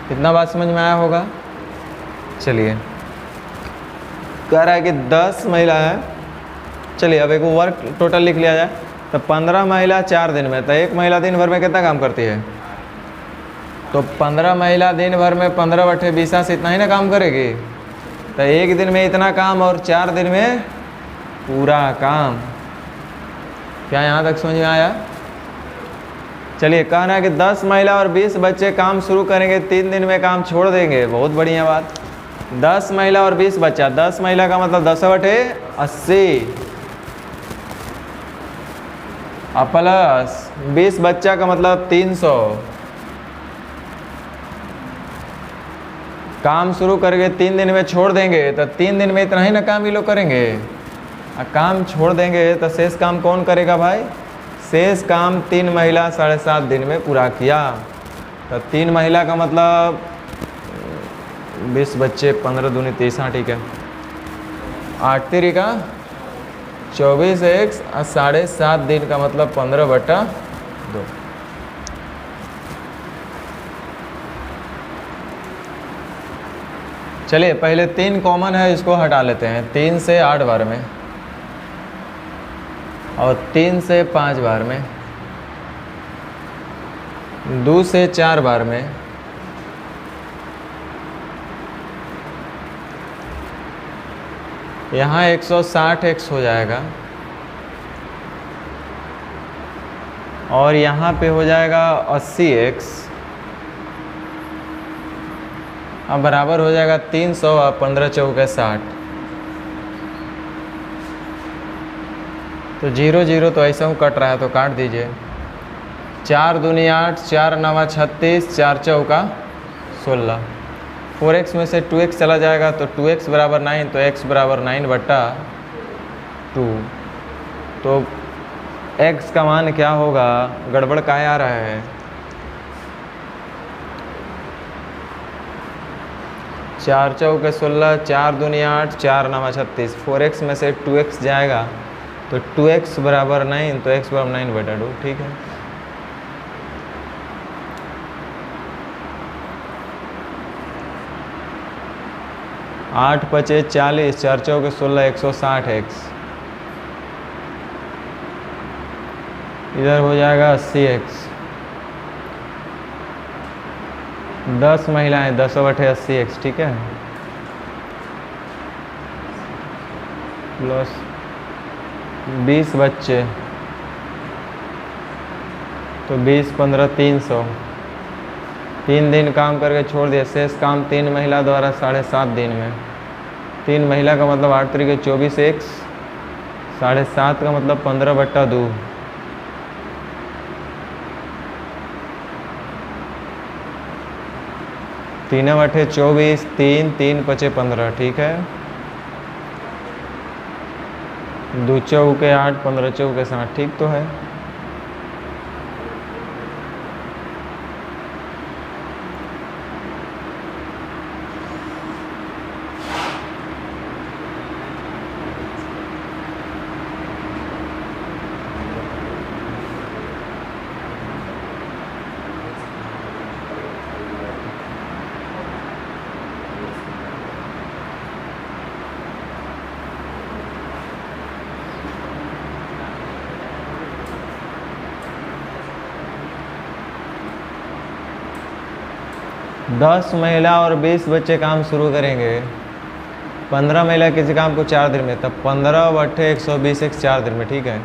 कितना बात समझ में आया होगा? चलिए, कह रहा है कि 10 महिला है। चलिए अब एक वर्क टोटल लिख लिया जाए। तो 15 महिला 4 दिन में, तो एक महिला दिन भर में कितना काम करती है? तो 15 महिला दिन भर में 15 बटे 20 से इतना ही ना काम करेगी। तो एक दिन में इतना काम और 4 दिन में पूरा काम। क्या यहाँ तक समझ में आया? चलिए, कहना है कि 10 महिला और 20 बच्चे काम शुरू करेंगे, 3 दिन में काम छोड़ देंगे। बहुत बढ़िया बात। 10 महिला और 20 बच्चा, 10 महिला का मतलब 10 बटे 80 प्लस 20 बच्चा का मतलब 300। काम शुरू करके 3 दिन में छोड़ देंगे, तो 3 दिन में इतना ही ना काम ये लोग करेंगे। काम छोड़ देंगे तो शेष काम कौन करेगा भाई? शेष काम 3 महिला 7.5 दिन में पूरा किया। तो 3 महिला का मतलब 20 बच्चे, 15 दूनी 30, ठीक है। 8 तिरिका 24 एक्स 7.5 दिन का मतलब 15 बटा 2। चलिए पहले 3 कॉमन है, इसको हटा लेते हैं। 3 से 8 बार में और 3 से 5 बार में, 2 से 4 बार में, यहाँ 160 एक्स हो जाएगा और यहाँ पे हो जाएगा 80 एक्स। अब बराबर हो जाएगा 300 और 15 चौके 60। तो 0 0 तो ऐसा हूँ कट रहा है, तो काट दीजिए। 4 दूनी 8, 4 9 36, 4 चौका 16। 4x में से 2x चला जाएगा तो 2x बराबर 9, तो x बराबर 9 बटा 2। तो x का मान क्या होगा? गड़बड़ का आ रहा है। 4 चौके 16, 4 दूनी 8, 4 9 36। 4x में से 2x जाएगा तो 2x बराबर 9, तो x बराबर 9 बटा 2, ठीक है। आठ 5 40, 4 चौके 16, 160 एक्स। इधर हो जाएगा 80 एक्स। 10 महिलाएं, 10 बटे 80 एक्स, ठीक है। प्लस 20 बच्चे, तो 20 15 300। 3 दिन काम करके छोड़ दिया, शेष काम 3 महिला द्वारा 7.5 दिन में। 3 महिला का मतलब 8 तरीके 24 एक्स, 7.5 का मतलब 15 बट्टा 2। तीन बटे 24, 3 3 5 15, ठीक है। 2 चौके 8, 15 चौके 60, ठीक तो है। दस महिला और 20 बच्चे काम शुरू करेंगे। 15 महिला किसी काम को 4 दिन में, तब 15 बटे 120 एक्स 4 दिन में, ठीक है।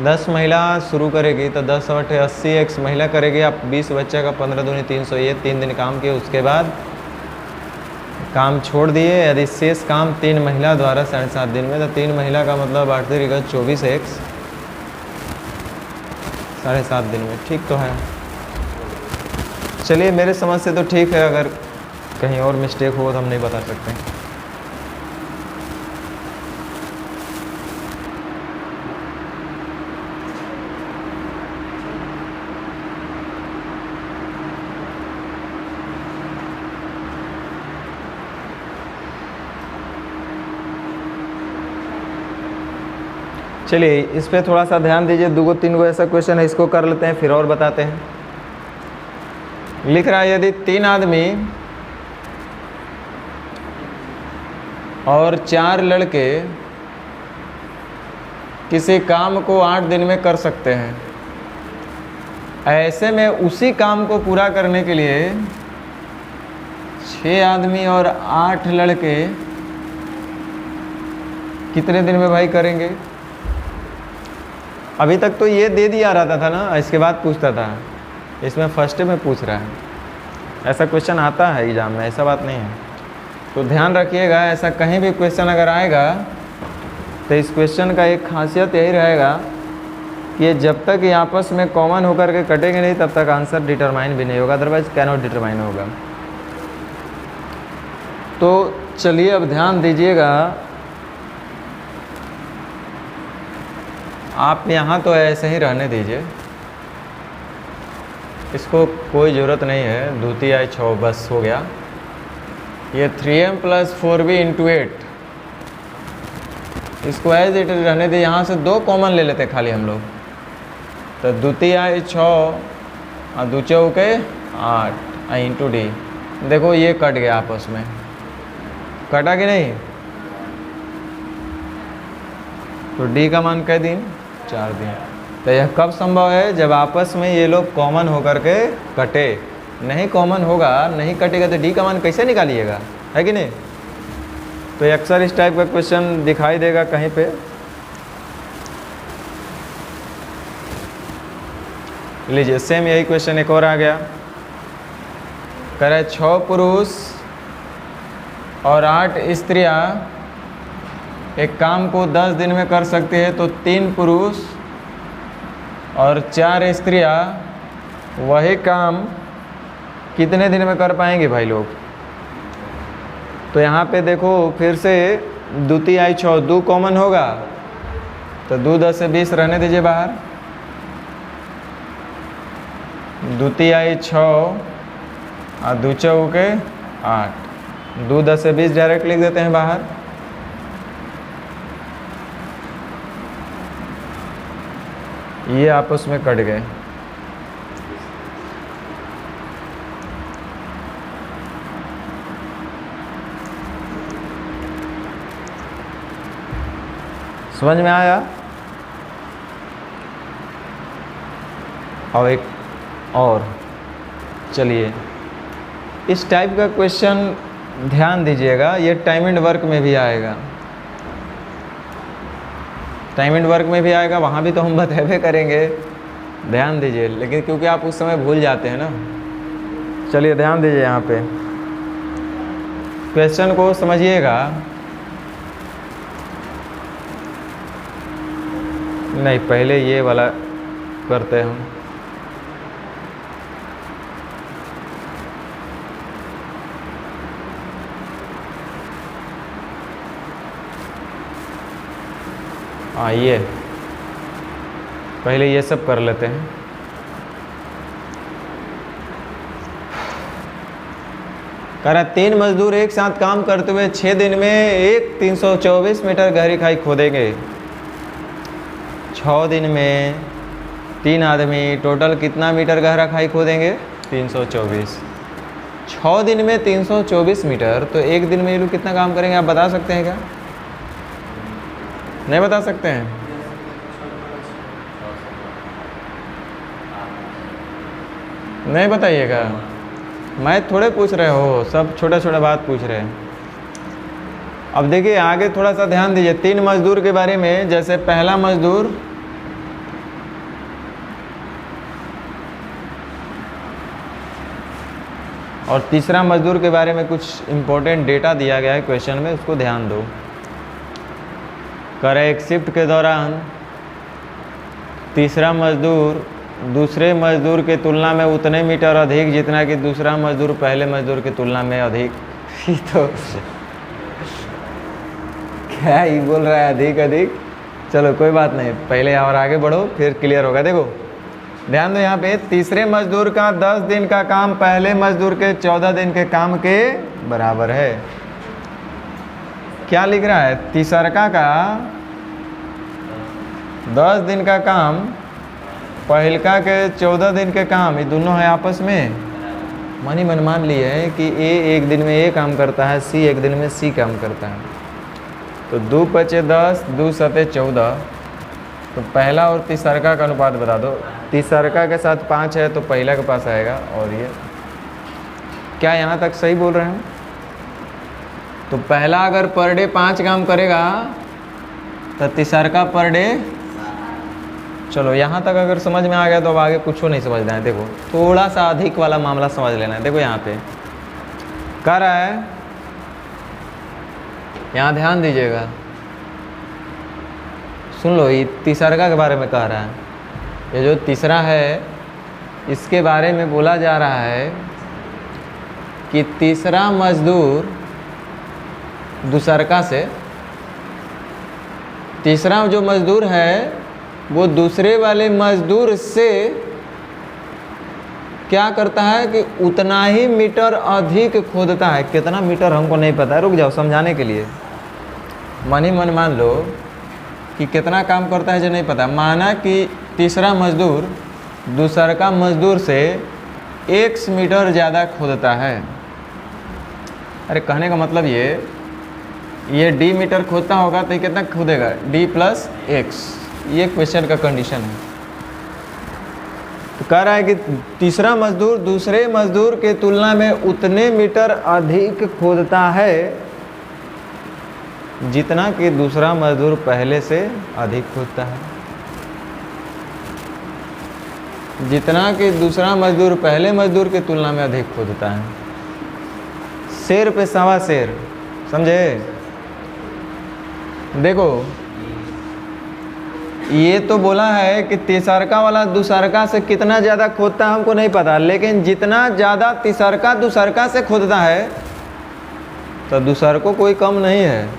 10 महिला शुरू करेगी तो 10 बटे 80 एक्स महिला करेगी। आप 20 बच्चे का 15 दूनी 300, ये 3 दिन काम किए, उसके बाद काम छोड़ दिए। यदि शेष काम 3 महिला द्वारा 7.5 दिन में, तो 3 महिला का मतलब 8 तरीका 24 एक्स 7.5 दिन में, ठीक तो है। चलिए मेरे समझ से तो ठीक है, अगर कहीं और मिस्टेक हो तो हम नहीं बता सकते। चलिए इस पे थोड़ा सा ध्यान दीजिए, 2 3 ऐसा क्वेश्चन है, इसको कर लेते हैं फिर और बताते हैं। लिख रहा है यदि 3 आदमी और 4 लड़के किसी काम को 8 दिन में कर सकते हैं, ऐसे में उसी काम को पूरा करने के लिए 6 आदमी और 8 लड़के कितने दिन में भाई करेंगे? अभी तक तो ये दे दिया रहता था ना, इसके बाद पूछता था, इसमें फर्स्ट में पूछ रहा है। ऐसा क्वेश्चन आता है एग्जाम में, ऐसा बात नहीं है। तो ध्यान रखिएगा, ऐसा कहीं भी क्वेश्चन अगर आएगा तो इस क्वेश्चन का एक खासियत यही रहेगा कि ये जब तक ये आपस में कॉमन होकर के कटेंगे नहीं तब तक आंसर डिटरमाइन भी नहीं होगा, अदरवाइज कैनॉट डिटरमाइन होगा। तो चलिए अब ध्यान दीजिएगा, आप यहाँ तो ऐसे ही रहने दीजिए, इसको कोई ज़रूरत नहीं है, द्वितीय आई 6 बस हो गया। ये 3m + 4b × 8, इसको एज इट इज रहने दे। यहाँ से 2 कॉमन ले लेते खाली हम लोग, तो द्वितीय आई 6 और दूचे के 8 × d। देखो ये कट गया आपस में, कटा कि नहीं? तो d का मान कै दिन? 4 दिन। तो यह कब संभव है? जब आपस में ये लोग कॉमन होकर के कटे। नहीं कॉमन होगा, नहीं कटेगा तो डी का मान कैसे निकालिएगा, है कि नहीं? तो अक्सर इस टाइप का क्वेश्चन दिखाई देगा कहीं पे। लीजिए सेम यही क्वेश्चन एक और आ गया, कह रहा है 6 पुरुष और 8 स्त्रियां एक काम को 10 दिन में कर सकती है, तो 3 पुरुष और 4 स्त्रियां वही काम कितने दिन में कर पाएंगे भाई लोग? तो यहाँ पे देखो फिर से द्वितीय आई 6, 2 कॉमन होगा तो 2 10 से 20 रहने दीजिए बाहर। द्वितीय आई 6 और दूचे के 8, 2 10 से 20 डायरेक्ट लिख देते हैं बाहर। ये आपस में कट गए। समझ में आया? और एक और, चलिए इस टाइप का क्वेश्चन ध्यान दीजिएगा, ये टाइम एंड वर्क में भी आएगा, टाइम एंड वर्क में भी आएगा, वहाँ भी तो हम बतेबे करेंगे, ध्यान दीजिए। लेकिन क्योंकि आप उस समय भूल जाते हैं ना, चलिए ध्यान दीजिए यहाँ पे क्वेश्चन को समझिएगा। नहीं पहले ये वाला करते हैं हम। आइए पहले ये सब कर लेते हैं। कह रहा 3 मजदूर एक साथ काम करते हुए 6 दिन में एक 324 मीटर गहरी खाई खोदेंगे। 6 दिन में 3 आदमी टोटल कितना मीटर गहरा खाई खोदेंगे? 324। 6 दिन में 324 मीटर, तो एक दिन में ये लोग कितना काम करेंगे आप बता सकते हैं क्या? नहीं बता सकते हैं? नहीं बताइएगा, मैं थोड़े पूछ रहे हो, सब छोटा छोटा बात पूछ रहे हैं। अब देखिए आगे थोड़ा सा ध्यान दीजिए 3 मजदूर के बारे में। जैसे पहला मजदूर और तीसरा मजदूर के बारे में कुछ इम्पोर्टेंट डेटा दिया गया है क्वेश्चन में, उसको ध्यान दो। कर एक शिफ्ट के दौरान तीसरा मजदूर दूसरे मजदूर के तुलना में उतने मीटर अधिक जितना कि दूसरा मजदूर पहले मजदूर की तुलना में अधिक। तो क्या ही बोल रहा है अधिक अधिक? चलो कोई बात नहीं, पहले और आगे बढ़ो फिर क्लियर होगा। देखो ध्यान दो, यहाँ पे तीसरे मजदूर का 10 दिन का काम पहले मजदूर के 14 दिन के काम के बराबर है। क्या लिख रहा है? तीसरका का 10 दिन का काम, पहिलका के 14 दिन के काम, ये दोनों है आपस में मन ही मन मान लिए हैं कि ए एक दिन में ए काम करता है, सी एक दिन में सी काम करता है। तो 2 × 5 = 10, 2 × 7 = 14। तो पहला और तीसरका का अनुपात बता दो। तीसरका के साथ 5 है तो पहला के पास आएगा। और ये क्या यहाँ तक सही बोल रहे हैं? तो पहला अगर पर डे 5 काम करेगा तो तीसरका पर डे, चलो यहाँ तक अगर समझ में आ गया तो अब आगे कुछ नहीं समझना है। देखो थोड़ा सा अधिक वाला मामला समझ लेना है। देखो यहाँ पे कह रहा है, यहाँ ध्यान दीजिएगा, सुन लो, ये तीसरका के बारे में कह रहा है। ये जो तीसरा है इसके बारे में बोला जा रहा है कि तीसरा मजदूर दूसरका से, तीसरा जो मजदूर है वो दूसरे वाले मजदूर से क्या करता है कि उतना ही मीटर अधिक खोदता है। कितना मीटर हमको नहीं पता है, रुक जाओ समझाने के लिए। मन ही मन मान लो कि कितना काम करता है जो नहीं पता। माना कि तीसरा मजदूर दूसरका मजदूर से x मीटर ज़्यादा खोदता है। अरे कहने का मतलब ये d मीटर खोदता होगा तो ये कितना खोदेगा, d + x। ये क्वेश्चन का कंडीशन है। तो कह रहा है कि तीसरा मजदूर दूसरे मजदूर के तुलना में उतने मीटर अधिक खोदता है जितना कि दूसरा मजदूर पहले से अधिक खोदता है। जितना कि दूसरा मजदूर पहले मजदूर के तुलना में अधिक खोदता है। शेर पे सवा शेर, समझे? देखो ये तो बोला है कि तीसरका वाला दूसरका से कितना ज़्यादा खोदता है हमको नहीं पता, लेकिन जितना ज़्यादा तीसरका दूसरका से खोदता है तो दूसर को कोई कम नहीं है,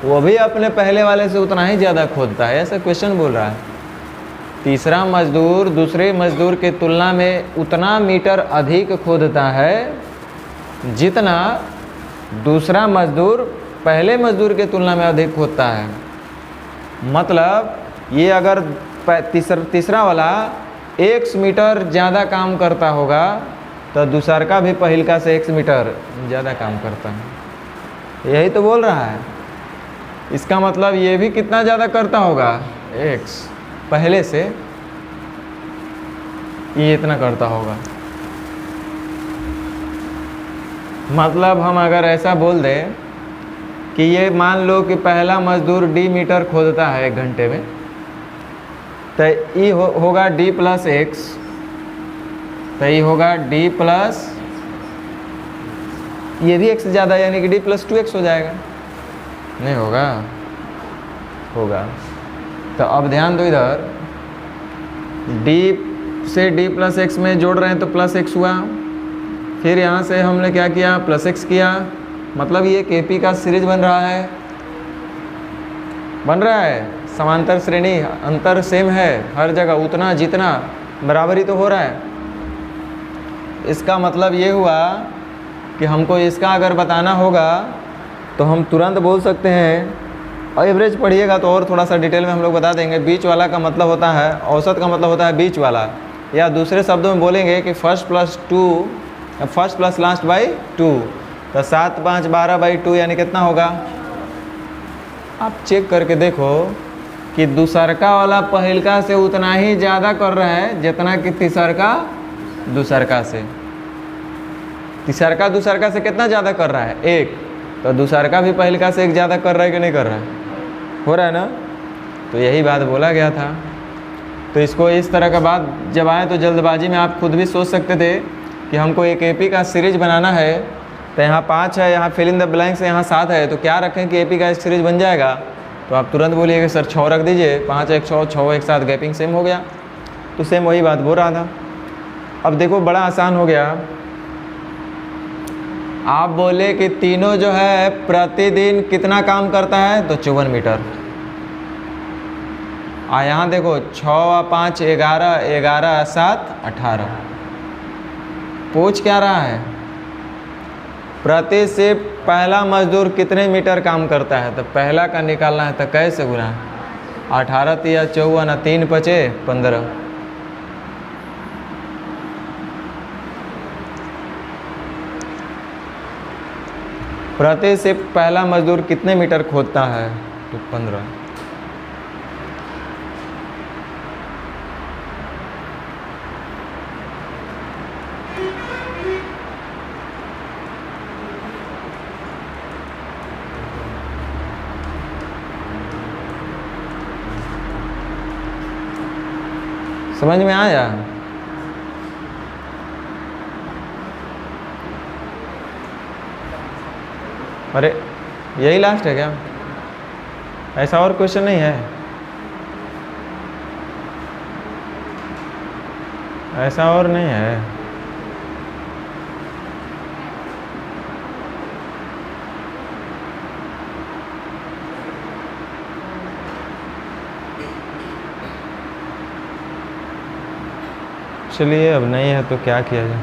वो भी अपने पहले वाले से उतना ही ज़्यादा खोदता है। ऐसा क्वेश्चन बोल रहा है। तीसरा मजदूर दूसरे मजदूर के तुलना में उतना मीटर अधिक खोदता है जितना दूसरा मजदूर पहले मजदूर के तुलना में अधिक खोदता है। मतलब ये अगर तीसरा वाला x मीटर ज़्यादा काम करता होगा तो दूसरका भी पहिलका से x मीटर ज़्यादा काम करता है। यही तो बोल रहा है। इसका मतलब ये भी कितना ज़्यादा करता होगा, x पहले से ये इतना करता होगा। मतलब हम अगर ऐसा बोल दें कि ये मान लो कि पहला मजदूर d मीटर खोदता है 1 घंटे में, तो ये होगा d + x, तो ये होगा d प्लस, ये भी x ज़्यादा यानी कि d + 2x हो जाएगा। नहीं होगा? होगा। तो अब ध्यान दो, इधर d से d + x में जोड़ रहे हैं तो +x हुआ। फिर यहाँ से हमने क्या किया, +x किया। मतलब ये kp का सीरीज बन रहा है, बन रहा है। समांतर श्रेणी, अंतर सेम है हर जगह, उतना जितना बराबरी तो हो रहा है। इसका मतलब ये हुआ कि हमको इसका अगर बताना होगा तो हम तुरंत बोल सकते हैं। और एवरेज पढ़िएगा तो और थोड़ा सा डिटेल में हम लोग बता देंगे। बीच वाला का मतलब होता है, औसत का मतलब होता है बीच वाला, या दूसरे शब्दों में बोलेंगे कि फर्स्ट प्लस लास्ट बाई 2। तो 7 × 5 = 12/2 यानी कितना होगा? आप चेक करके देखो कि दूसरका वाला पहिलका से उतना ही ज़्यादा कर रहा है जितना कि तीसरका दूसरका से। तीसरका दूसरका से कितना ज़्यादा कर रहा है? 1। तो दूसरका भी पहिलका से 1 ज़्यादा कर रहा है कि नहीं कर रहा है? हो रहा है ना? तो यही बात बोला गया था। तो इसको इस तरह का बात जब आए तो जल्दबाजी में आप खुद भी सोच सकते थे कि हमको एक AP का सीरीज बनाना है, तो यहाँ 5 है, यहाँ फिल इन द ब्लैंक्स, यहाँ 7 है, तो क्या रखें कि AP का एक सीरीज बन जाएगा? तो आप तुरंत बोलिएगा सर 6 रख दीजिए, 5 1 6 6 एक साथ गैपिंग सेम हो गया। तो सेम वही बात बोल रहा था। अब देखो बड़ा आसान हो गया। आप बोले कि तीनों जो है प्रतिदिन कितना काम करता है, तो 54 मीटर। यहाँ देखो 6 × 5 = 11, 11 × 7 = 18। पूछ क्या रहा है? प्रति से पहला मजदूर कितने मीटर काम करता है, तो पहला का निकालना है तो कैसे गुना 18 तिया 54, 3 पचे 15। प्रति शिफ्ट पहला मजदूर कितने मीटर खोदता है? तो 15। समझ में आया? अरे यही लास्ट है क्या? ऐसा और क्वेश्चन नहीं है? ऐसा और नहीं है? चलिए, अब नहीं है तो क्या किया जाए।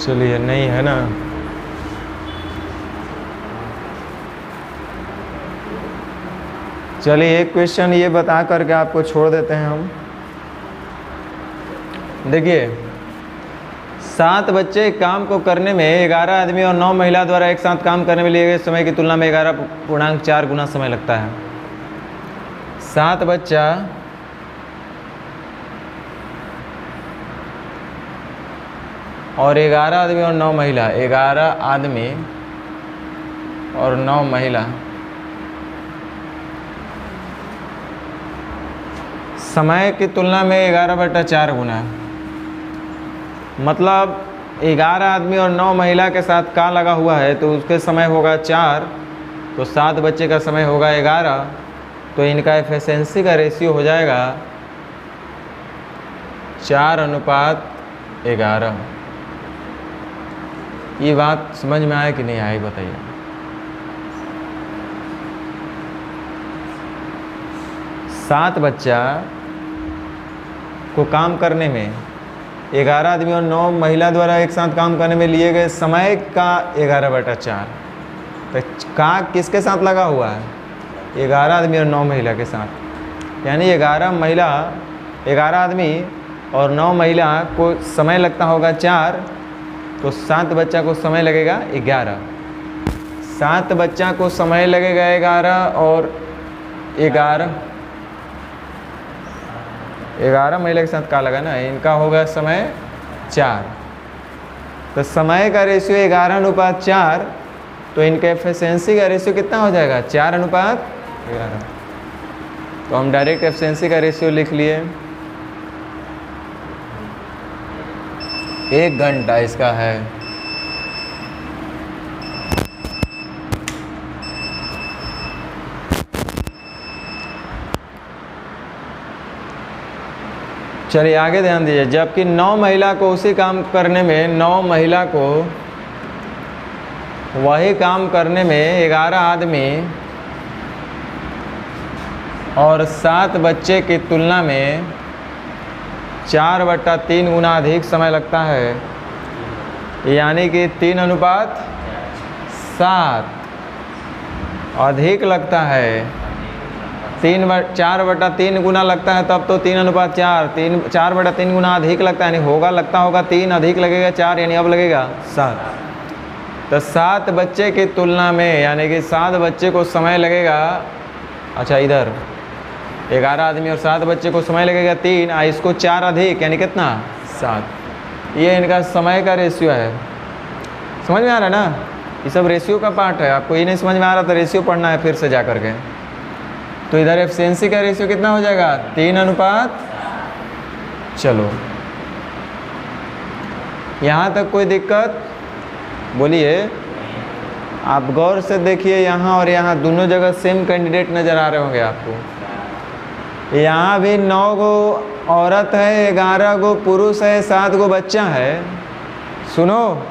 चलिए, नहीं है ना? चलिए, एक क्वेश्चन ये बता करके आपको छोड़ देते हैं हम। देखिए, 7 बच्चे काम को करने में 11 आदमी और 9 महिला द्वारा एक साथ काम करने में लिए गए समय की तुलना में 11.4 गुना समय लगता है। 7 बच्चा और 11 आदमी और 9 महिला, 11 आदमी और 9 महिला समय की तुलना में 11/4 गुना। मतलब 11 आदमी और 9 महिला के साथ का लगा हुआ है तो उसके समय होगा 4, तो 7 बच्चे का समय होगा 11, तो इनका एफिशिएंसी का रेशियो हो जाएगा 4:11। ये बात समझ में आया कि नहीं आई, बताइए। सात बच्चा को काम करने में 11 आदमी और 9 महिला द्वारा एक साथ काम करने में लिए गए समय का 11/4। तो का किसके साथ लगा हुआ है? 11 आदमी और 9 महिला के साथ। यानी 11 आदमी और 9 महिला को समय लगता होगा 4, तो 7 बच्चा को समय लगेगा 11। 7 बच्चा को समय लगेगा 11 और 11 महिला के साथ का लगा ना, इनका होगा समय 4। तो समय का रेशियो 11:4, तो इनका एफिशिएंसी का रेशियो कितना हो जाएगा? 4:11। तो हम डायरेक्ट एफिशिएंसी का रेशियो लिख लिए। 1 घंटा इसका है। चलिए आगे ध्यान दीजिए। जबकि 9 महिला को उसी काम करने में 9 महिला को वही काम करने में 11 आदमी और 7 बच्चे की तुलना में 4/3 गुना अधिक समय लगता है, यानी कि 3:7 अधिक लगता है। 4/3 गुना लगता है तब तो 3:4, 4/3 गुना अधिक लगता है, यानी लगता होगा 3 अधिक लगेगा 4, यानी अब लगेगा 7। तो 7 बच्चे की तुलना में, यानी कि 7 बच्चे को समय लगेगा, अच्छा इधर 11 आदमी और 7 बच्चे को समय लगेगा 3, इसको 4 अधिक यानी कितना? 7। ये इनका समय का रेशियो है। समझ में आ रहा है ना? ये सब रेशियो का पार्ट है। आपको ये नहीं समझ में आ रहा तो रेशियो पढ़ना है फिर से जा करके। तो इधर एफिशिएंसी का रेशियो कितना हो जाएगा? 3:7 चलो यहाँ तक कोई दिक्कत? बोलिए। आप गौर से देखिए, यहाँ और यहाँ दोनों जगह सेम कैंडिडेट नज़र आ रहे होंगे आपको। यहाँ भी 9 गो औरत है, 11 गो पुरुष है, 7 गो बच्चा है। सुनो,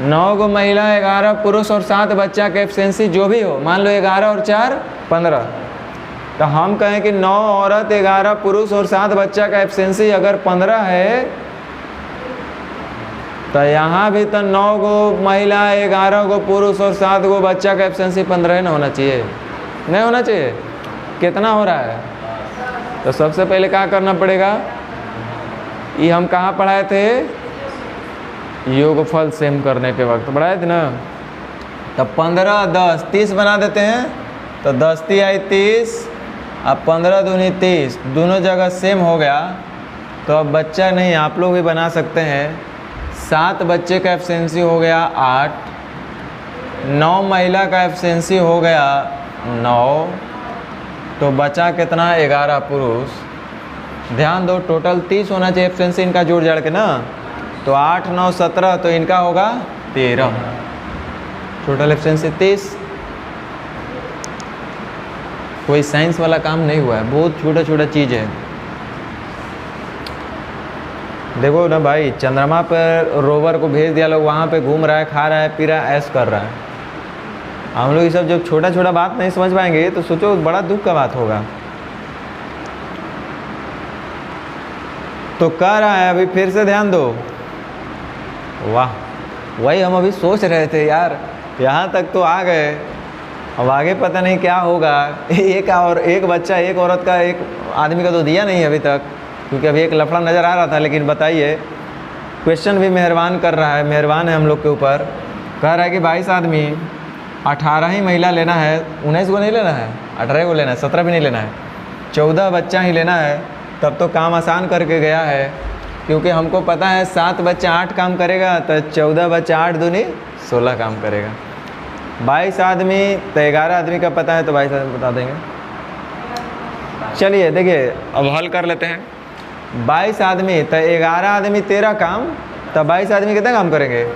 9 गो महिला, 11 पुरुष और 7 बच्चा का एफिशिएंसी जो भी हो, मान लो 11 और 4 15, तो हम कहें कि 9 औरत, 11 पुरुष और 7 बच्चा का एफिशिएंसी अगर 15 है, तो यहाँ भी तो 9 गो महिला, 11 गो पुरुष और 7 गो बच्चा का एफिशिएंसी 15 ना होना चाहिए? नहीं होना चाहिए? कितना हो रहा है? तो सबसे पहले क्या करना पड़ेगा? ये हम कहाँ पढ़ाए थे? योगफल सेम करने के वक्त पढ़ाए थे ना। तो 15 10 30 बना देते हैं, तो 10 × 3 आई 30, अब 15 दूनी 30, दोनों जगह सेम हो गया। तो अब बच्चा नहीं, आप लोग भी बना सकते हैं। 7 बच्चे का एफिशिएंसी हो गया 8, 9 महिला का एफिशिएंसी हो गया 9, तो बचा कितना? 11 पुरुष। ध्यान दो, टोटल 30 होना चाहिए एफिशिएंसी इनका जोड़ जाड़ के ना। तो 8 9 17, तो इनका होगा 13, टोटल एफिशिएंसी 30। कोई साइंस वाला काम नहीं हुआ है, बहुत छोटा छोटा चीज़ है। देखो ना भाई, चंद्रमा पर रोवर को भेज दिया, लोग वहाँ पे घूम रहा है, खा रहा है, पी रहा है, ऐश कर रहा है। हम लोग ये सब जब छोटा छोटा बात नहीं समझ पाएंगे तो सोचो बड़ा दुख का बात होगा। तो कह रहा है, अभी फिर से ध्यान दो। वाह, वही हम अभी सोच रहे थे यार, यहाँ तक तो आ गए, अब आगे पता नहीं क्या होगा। एक बच्चा, एक औरत का, एक आदमी का तो दिया नहीं अभी तक, क्योंकि अभी एक लफड़ा नज़र आ रहा था। लेकिन बताइए, क्वेश्चन भी मेहरबान कर रहा है, मेहरबान है हम लोग के ऊपर। कह रहा है कि 22 आदमी, 18 ही महिला लेना है, 19 को नहीं लेना है, 18 को लेना है, 17 भी नहीं लेना है, 14 बच्चा ही लेना है। तब तो काम आसान करके गया है, क्योंकि हमको पता है 7 बच्चा 8 काम करेगा, तो 14 बच्चा 8 दूनी 16 काम करेगा। 22 आदमी तो 11 आदमी का पता है, तो 22 आदमी बता देंगे। चलिए देखिए, अब हल कर लेते हैं। 22 आदमी तो 11 आदमी 13 काम, तो 22 आदमी कितना काम करेंगे?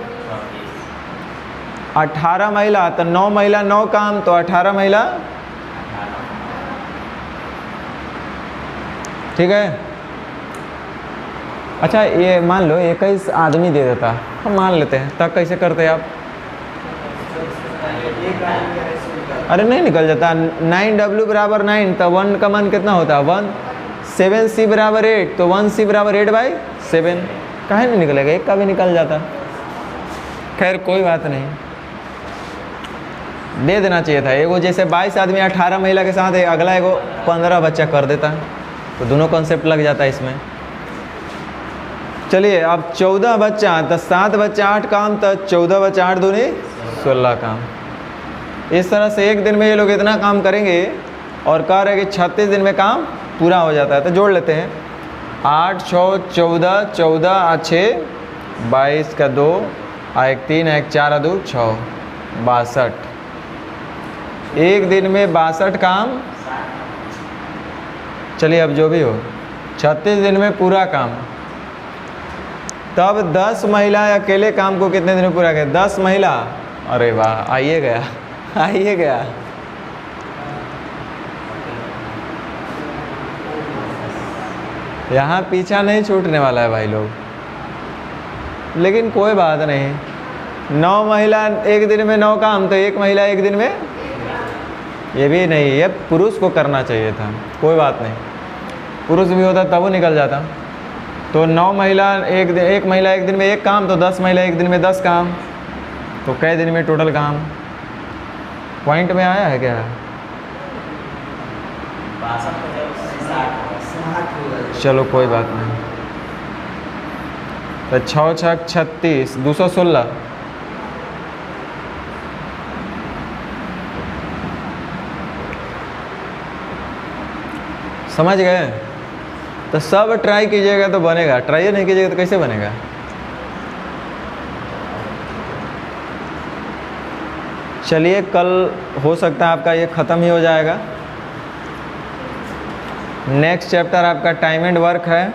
18 महिला, तो 9 महिला 9 काम, तो 18 महिला, ठीक है। अच्छा, ये मान लो 21 आदमी दे देता, हम मान लेते हैं, तब कैसे करते आप? अरे नहीं निकल जाता। 9W = 9, तो 1 का मान कितना होता है? 1। 7C = 8, तो 1C = 8/7। काहे नहीं निकलेगा? एक का भी निकल जाता। खैर कोई बात नहीं, दे देना चाहिए था। एगो जैसे 22 आदमी 18 महिला के साथ है, अगला एगो 15 बच्चा कर देता, तो दोनों कॉन्सेप्ट लग जाता है इसमें। चलिए, अब 14 बच्चा, तो 7 बच्चा 8 काम, तो 14 बच्चा 8 दूनी 16 काम। इस तरह से एक दिन में ये लोग इतना काम करेंगे, और कह रहे कि 36 दिन में काम पूरा हो जाता है। तो जोड़ लेते हैं, 8 6 14, 14 6 22 का 2, 1 3 1 4 2 6, 62। एक दिन में 62 काम। चलिए, अब जो भी हो, 36 दिन में पूरा काम। तब 10 महिला अकेले काम को कितने दिन में पूरा किया? 10 महिला, अरे वाह, आइए गया, आइए गया। यहाँ पीछा नहीं छूटने वाला है भाई लोग, लेकिन कोई बात नहीं। 9 महिला एक दिन में 9 काम, तो 1 महिला एक दिन में, ये भी नहीं, ये पुरुष को करना चाहिए था। कोई बात नहीं, पुरुष भी होता तब वो निकल जाता। तो 9 महिला एक महिला एक दिन में 1 काम, तो 10 महिला एक दिन में 10 काम, तो कई दिन में टोटल काम? पॉइंट में आया है क्या? चलो कोई बात नहीं। तो 6 6 36, 216। समझ गए? तो सब ट्राई कीजिएगा तो बनेगा, ट्राई नहीं कीजिएगा तो कैसे बनेगा? चलिए, कल हो सकता है आपका ये ख़त्म ही हो जाएगा। नेक्स्ट चैप्टर आपका टाइम एंड वर्क है।